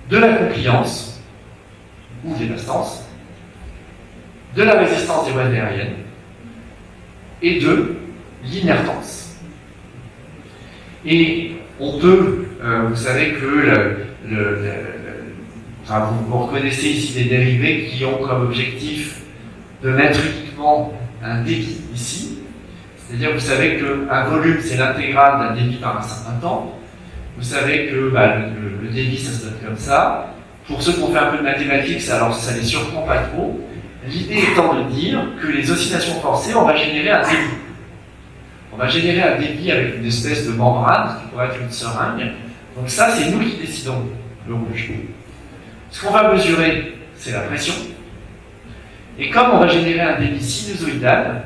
de la compliance, ou de l'élastance, de la résistance des voies aériennes, et de l'inertance. Et on peut, vous savez que vous reconnaissez ici des dérivés qui ont comme objectif de mettre uniquement un débit ici. C'est-à-dire, vous savez qu'un volume, c'est l'intégrale d'un débit par un certain temps. Vous savez que le débit, ça se donne comme ça. Pour ceux qui ont fait un peu de mathématiques, ça les surprend pas trop. L'idée étant de dire que les oscillations forcées, on va générer un débit. On va générer un débit avec une espèce de membrane, qui pourrait être une seringue. Donc ça, c'est nous qui décidons, le rouge. Ce qu'on va mesurer, c'est la pression. Et comme on va générer un débit sinusoïdal,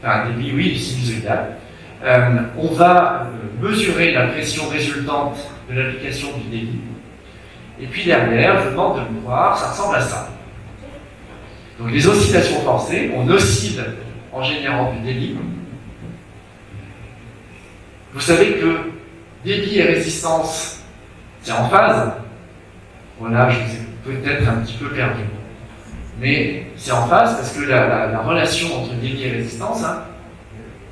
enfin un débit, oui, sinusoïdal, on va mesurer la pression résultante de l'application du débit. Et puis derrière, je demande de me voir, ça ressemble à ça. Donc les oscillations forcées, on oscille en générant du débit. Vous savez que débit et résistance, c'est en phase. Voilà, je vous ai peut-être un petit peu perdu. Mais c'est en phase parce que la relation entre débit et résistance, hein,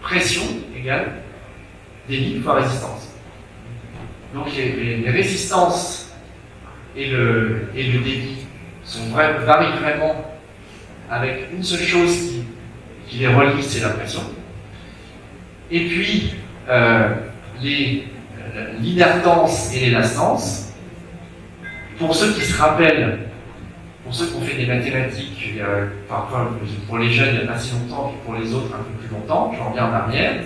pression égale débit fois résistance. Donc les résistances et le débit varient vraiment avec une seule chose qui les relie, c'est la pression. Et puis, l'inertance et l'élastance, pour ceux qui se rappellent, pour ceux qui ont fait des mathématiques, parfois pour les jeunes il n'y a pas si longtemps, puis pour les autres un peu plus longtemps, j'en reviens en arrière,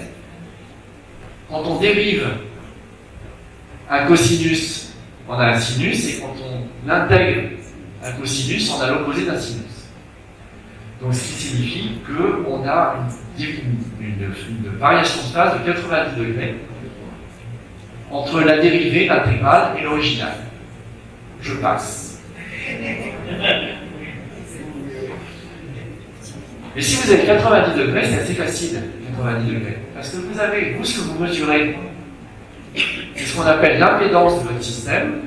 quand on dérive un cosinus, on a un sinus, et quand on intègre un cosinus, on a l'opposé d'un sinus. Donc ce qui signifie qu'on a une variation de phase de 90 degrés entre la dérivée, l'intégrale et l'original. Je passe. Et si vous avez 90 degrés, c'est assez facile, 90 degrés. Parce que vous avez, ce que vous mesurez, c'est ce qu'on appelle l'impédance de votre système.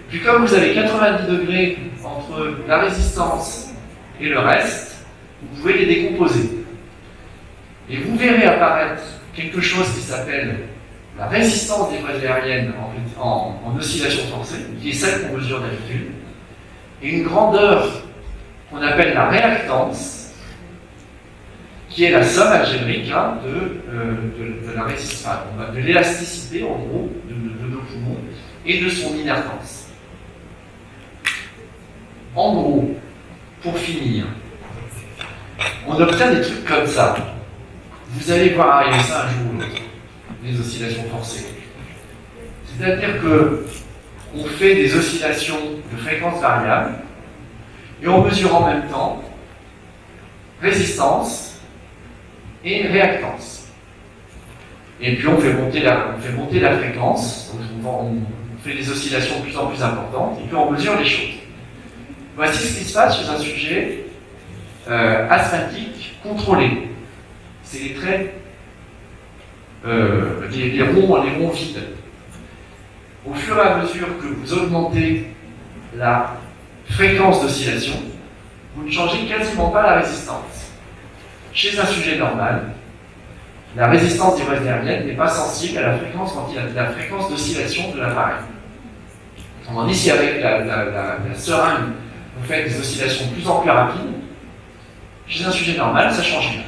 Puis comme vous avez 90 degrés entre la résistance et le reste, vous pouvez les décomposer. Et vous verrez apparaître quelque chose qui s'appelle la résistance des brèches aériennes en oscillation forcée, qui est celle qu'on mesure d'habitude, et une grandeur qu'on appelle la réactance, qui est la somme algébrique hein, de la résistance, de l'élasticité en gros de nos poumons et de son inertance. En gros, pour finir, on obtient des trucs comme ça. Vous allez voir arriver ça un jour ou l'autre, les oscillations forcées. C'est-à-dire que on fait des oscillations de fréquence variable et on mesure en même temps résistance et réactance. Et puis on fait monter la fréquence, donc on fait des oscillations de plus en plus importantes et puis on mesure les choses. Voici ce qui se passe chez un sujet asthmatique contrôlé. C'est les traits, les ronds vides. Au fur et à mesure que vous augmentez la fréquence d'oscillation, vous ne changez quasiment pas la résistance. Chez un sujet normal, la résistance des brèches aériennes n'est pas sensible à la fréquence d'oscillation de l'appareil. Autrement dit, si avec la seringue, vous faites des oscillations de plus en plus rapides, chez un sujet normal, ça change rien.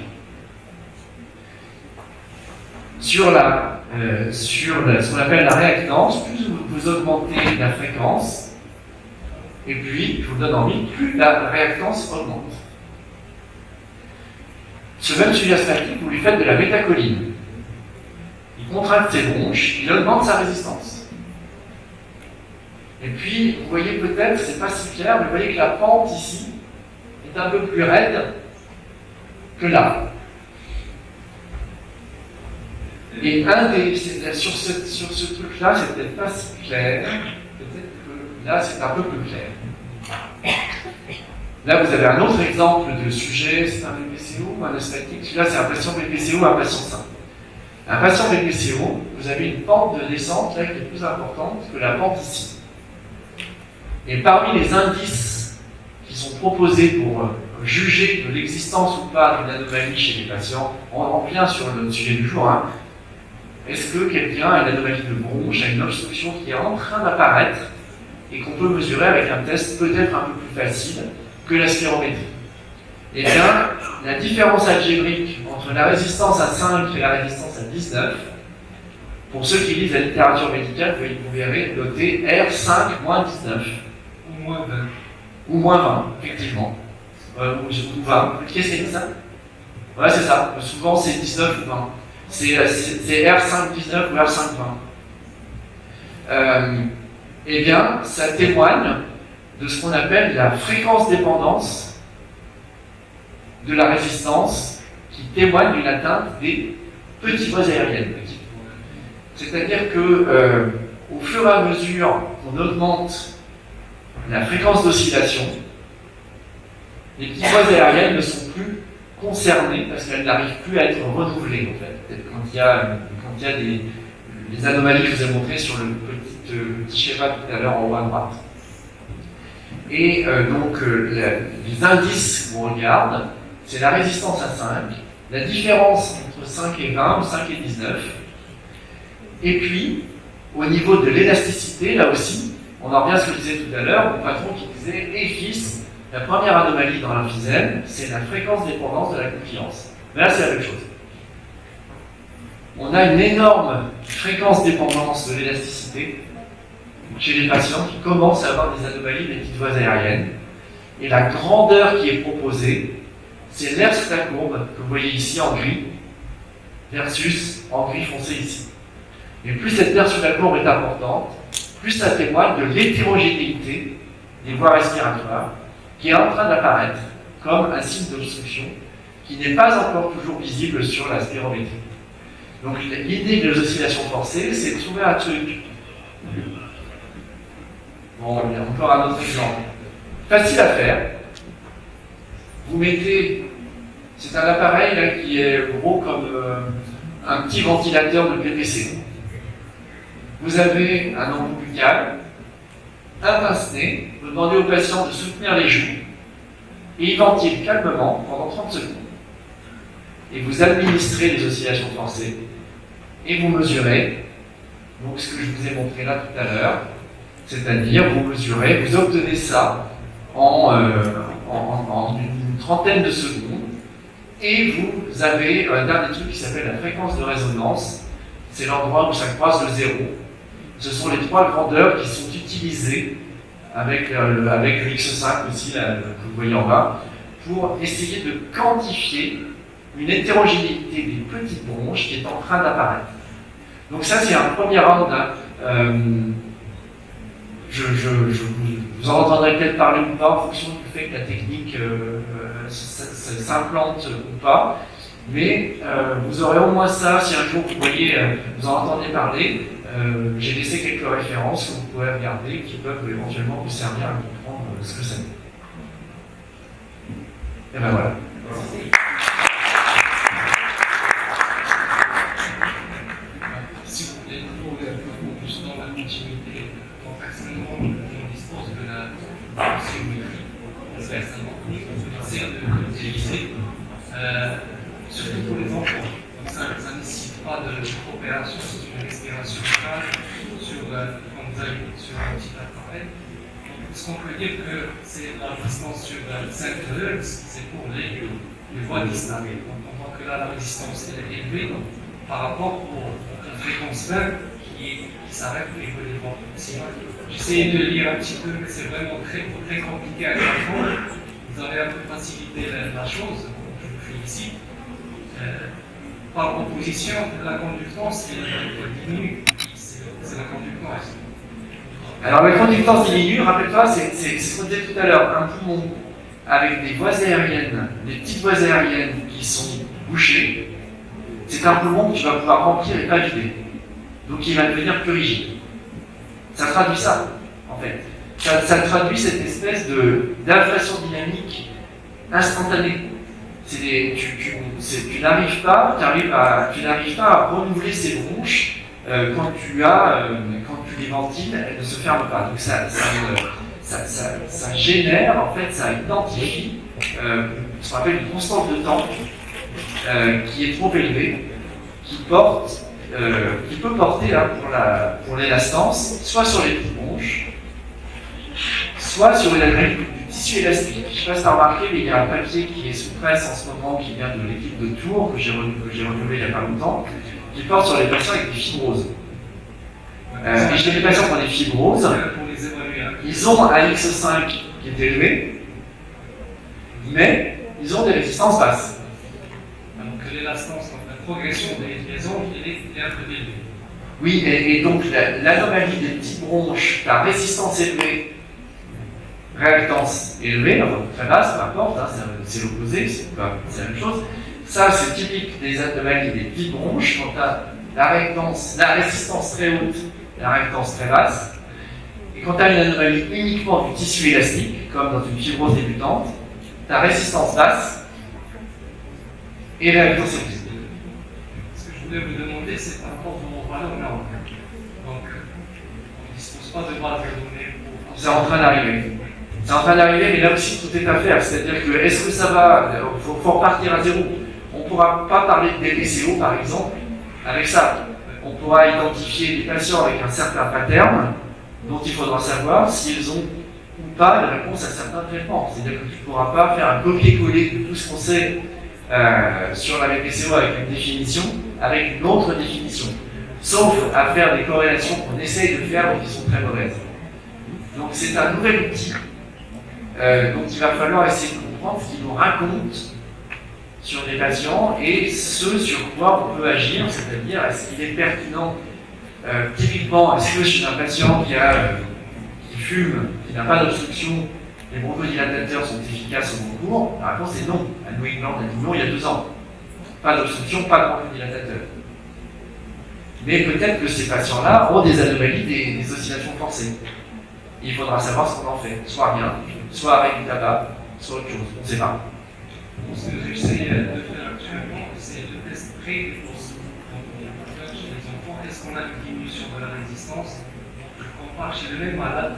Sur ce qu'on appelle la réactance, plus vous augmentez la fréquence, et puis, je vous donne envie, plus la réactance augmente. Ce même sujet asthmatique, vous lui faites de la métacholine. Il contracte ses bronches, il augmente sa résistance. Et puis, vous voyez peut-être, c'est pas si clair, mais vous voyez que la pente ici est un peu plus raide que là. Et sur ce truc-là, c'est peut-être pas si clair, peut-être que là, c'est un peu plus clair. Là, vous avez un autre exemple de sujet, c'est un BPCO ou un asthmatique. Celui-là, c'est un patient BPCO, un patient sain. Un patient BPCO, vous avez une pente de descente là, qui est plus importante que la pente ici. Et parmi les indices qui sont proposés pour juger de l'existence ou pas d'une anomalie chez les patients, on revient sur le sujet du jour, hein. Est-ce que quelqu'un a une anomalie de bronche, a une obstruction qui est en train d'apparaître et qu'on peut mesurer avec un test peut-être un peu plus facile que la spirométrie? Eh bien, la différence algébrique entre la résistance à 5 et la résistance à 19, pour ceux qui lisent la littérature médicale, vous verrez noter R5 moins 19.
Ou moins 20.
Ou moins 20, effectivement. Ou 20. Qu'est-ce qui dit ça? Ouais, c'est ça. Souvent, c'est 19 ou 20. C'est R5 19 ou R5 20. Eh bien, ça témoigne de ce qu'on appelle la fréquence dépendance de la résistance qui témoigne d'une atteinte des petites voies aériennes. C'est-à-dire que au fur et à mesure qu'on augmente la fréquence d'oscillation, les petites voies aériennes ne sont plus concernées parce qu'elles n'arrivent plus à être renouvelées en fait. Peut-être quand il y a des anomalies que je vous ai montrées sur le petit schéma tout à l'heure en haut à droite. Et les indices qu'on regarde, c'est la résistance à 5, la différence entre 5 et 20 ou 5 et 19, et puis au niveau de l'élasticité, là aussi, on en revient à ce que je disais tout à l'heure, mon patron qui disait EFIS, la première anomalie dans l'emphysème, c'est la fréquence dépendance de la confiance. Mais là, c'est la même chose. On a une énorme fréquence dépendance de l'élasticité chez les patients qui commencent à avoir des anomalies des petites voies aériennes. Et la grandeur qui est proposée, c'est l'aire sur la courbe que vous voyez ici en gris, versus en gris foncé ici. Et plus cette aire sur la courbe est importante, plus ça témoigne de l'hétérogénéité des voies respiratoires qui est en train d'apparaître comme un signe d'obstruction qui n'est pas encore toujours visible sur la spirométrie. Donc l'idée des oscillations forcées, c'est de trouver un truc. Bon, il y a encore un autre exemple. Facile à faire. Vous mettez, c'est un appareil là, qui est gros comme un petit ventilateur de PVC. Vous avez un embout buccal, un pince-nez, vous demandez au patient de soutenir les joues, et il ventile calmement pendant 30 secondes. Et vous administrez les oscillations forcées, et vous mesurez, donc ce que je vous ai montré là tout à l'heure, c'est-à-dire vous mesurez, vous obtenez ça en une trentaine de secondes, et vous avez un dernier truc qui s'appelle la fréquence de résonance, c'est l'endroit où ça croise le zéro. Ce sont les trois grandeurs qui sont utilisées avec le X5 aussi, là, que vous voyez en bas, pour essayer de quantifier une hétérogénéité des petites bronches qui est en train d'apparaître. Donc ça, c'est un premier round. Vous en entendrez peut-être parler ou pas en fonction du fait que la technique s'implante ou pas. Mais vous aurez au moins ça, si un jour vous voyez, vous en entendez parler. J'ai laissé quelques références que vous pouvez regarder qui peuvent éventuellement vous servir à comprendre ce que ça dit. Et ben voilà.
Si vous voulez trouver un peu plus dans la continuité, personnellement, je dispose de la symétrie, personnellement, j'essaie de l'utiliser, surtout pour les enfants. Donc ça ne nécessite pas de coopération, c'est une respiration calme comme vous avez dit, sur un petit appareil. Ce qu'on peut dire que c'est la distance sur 5 Hz, c'est pour les voies distales. Donc on voit que là la résistance est élevée par rapport aux fréquences 20 qui s'arrêtent au niveau des voies maximales. J'essaie de lire un petit peu, mais c'est vraiment très, très compliqué à comprendre. Vous avez un peu facilité la chose, je vous félicite. Par opposition, la conductance diminue. C'est la conductance.
Alors la conductance diminue, rappelle-toi, c'est ce qu'on disait tout à l'heure, un poumon avec des voies aériennes, des petites voies aériennes qui sont bouchées, c'est un poumon que tu vas pouvoir remplir et pas vider. Donc il va devenir plus rigide. Ça traduit ça, en fait. Ça traduit cette espèce d'inflation dynamique instantanée. Tu n'arrives pas à renouveler ces bronches quand tu les ventiles, elles ne se ferment pas. Donc ça génère, en fait, ça identifie ce qu'on appelle une constante de temps qui est trop élevée, qui peut porter là, pour l'élastance, soit sur les petites bronches, soit sur une anémie du tissu élastique. Je ne sais pas si tu as remarqué, mais il y a un papier qui est sous presse en ce moment, qui vient de l'équipe de Tours, que j'ai renouvelé il n'y a pas longtemps, qui porte sur les patients avec des fibroses. Et chez les patients qui ont des fibroses, ils ont un X5 qui est élevé, mais ils ont des résistances basses.
Donc l'élastance, la progression des ondes, elle est un peu élevée.
Oui, et donc l'anomalie des petites bronches, la résistance élevée, réactance élevée, enfin très basse, peu importe, hein, c'est l'opposé, c'est la même chose. Ça, c'est typique des anomalies des petites bronches, quand tu as la résistance très haute et la réactance très basse. Et quand tu as une anomalie uniquement du tissu élastique, comme dans une fibrose débutante, tu as résistance basse et réactance élevée.
Ce que je voulais vous demander, c'est par rapport aux valeurs normales. Donc, on ne dispose pas de base de données pour...
C'est en train d'arriver. C'est en train d'arriver, mais là aussi tout est à faire. C'est-à-dire que, est-ce que ça va, faut repartir à zéro. On ne pourra pas parler de DPCO par exemple avec ça. On pourra identifier des patients avec un certain pattern dont il faudra savoir s'ils ont ou pas la réponse à certains traitements. C'est-à-dire que tu ne pourras pas faire un copier-coller de tout ce qu'on sait sur la BPCO avec une définition, avec une autre définition. Sauf à faire des corrélations qu'on essaye de faire mais qui sont très mauvaises. Donc c'est un nouvel outil dont il va falloir essayer de comprendre ce qu'il nous raconte sur des patients et ce sur quoi on peut agir, c'est-à-dire est-ce qu'il est pertinent, typiquement, est-ce que chez un patient qui fume, qui n'a pas d'obstruction, les bronchodilatateurs sont efficaces au long cours? La réponse est non. À New England, à Toulon, il y a 2 ans. Pas d'obstruction, pas de bronchodilatateur. Mais peut-être que ces patients-là ont des anomalies, des oscillations forcées. Il faudra savoir ce qu'on en fait, soit rien, soit avec du tabac, soit autre chose, on ne sait pas.
Ce que j'essaie de faire actuellement, c'est de tester pré et post. Donc, chez les enfants, est-ce qu'on a une diminution de la résistance? Je compare chez le même malade.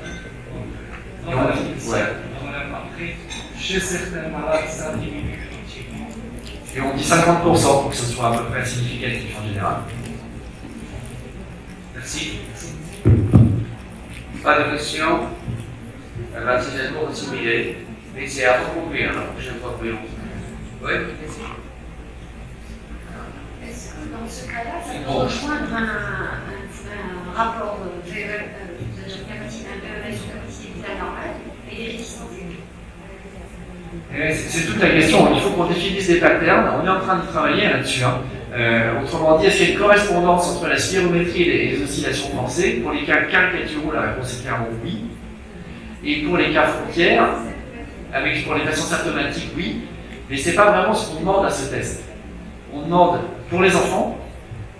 Dans la après, chez certains malades, ça diminue effectivement.
Et on dit 50% pour que ce soit à peu près significatif en général.
Merci.
Pas de questions? Elle va certainement assimiler, mais c'est à recouvrir la prochaine fois que oui?
Est-ce que dans ce cas-là, ça peut rejoindre un rapport de capacité vitale normale et des résistances?
C'est toute la question. Il faut qu'on définisse des patterns. On est en train de travailler là-dessus. Autrement dit, est-ce qu'il y a une correspondance entre la spirométrie et les oscillations forcées? Pour les cas caricaturaux, la réponse est clairement oui. Et pour les cas frontières, pour les patients symptomatiques, oui. Mais ce n'est pas vraiment ce qu'on demande à ce test. On demande pour les enfants,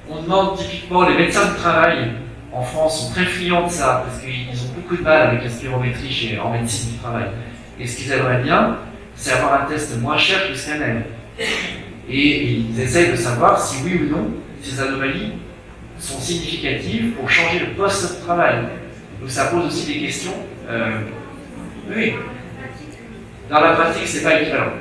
on demande typiquement, les médecins du travail en France sont très friands de ça, parce qu'ils ont beaucoup de mal avec la spirométrie en médecine du travail. Et ce qu'ils aimeraient bien, c'est avoir un test moins cher que le scanner. Et ils essayent de savoir si oui ou non ces anomalies sont significatives pour changer le poste de travail. Donc ça pose aussi des questions. Oui. Dans la pratique, c'est pas équivalent.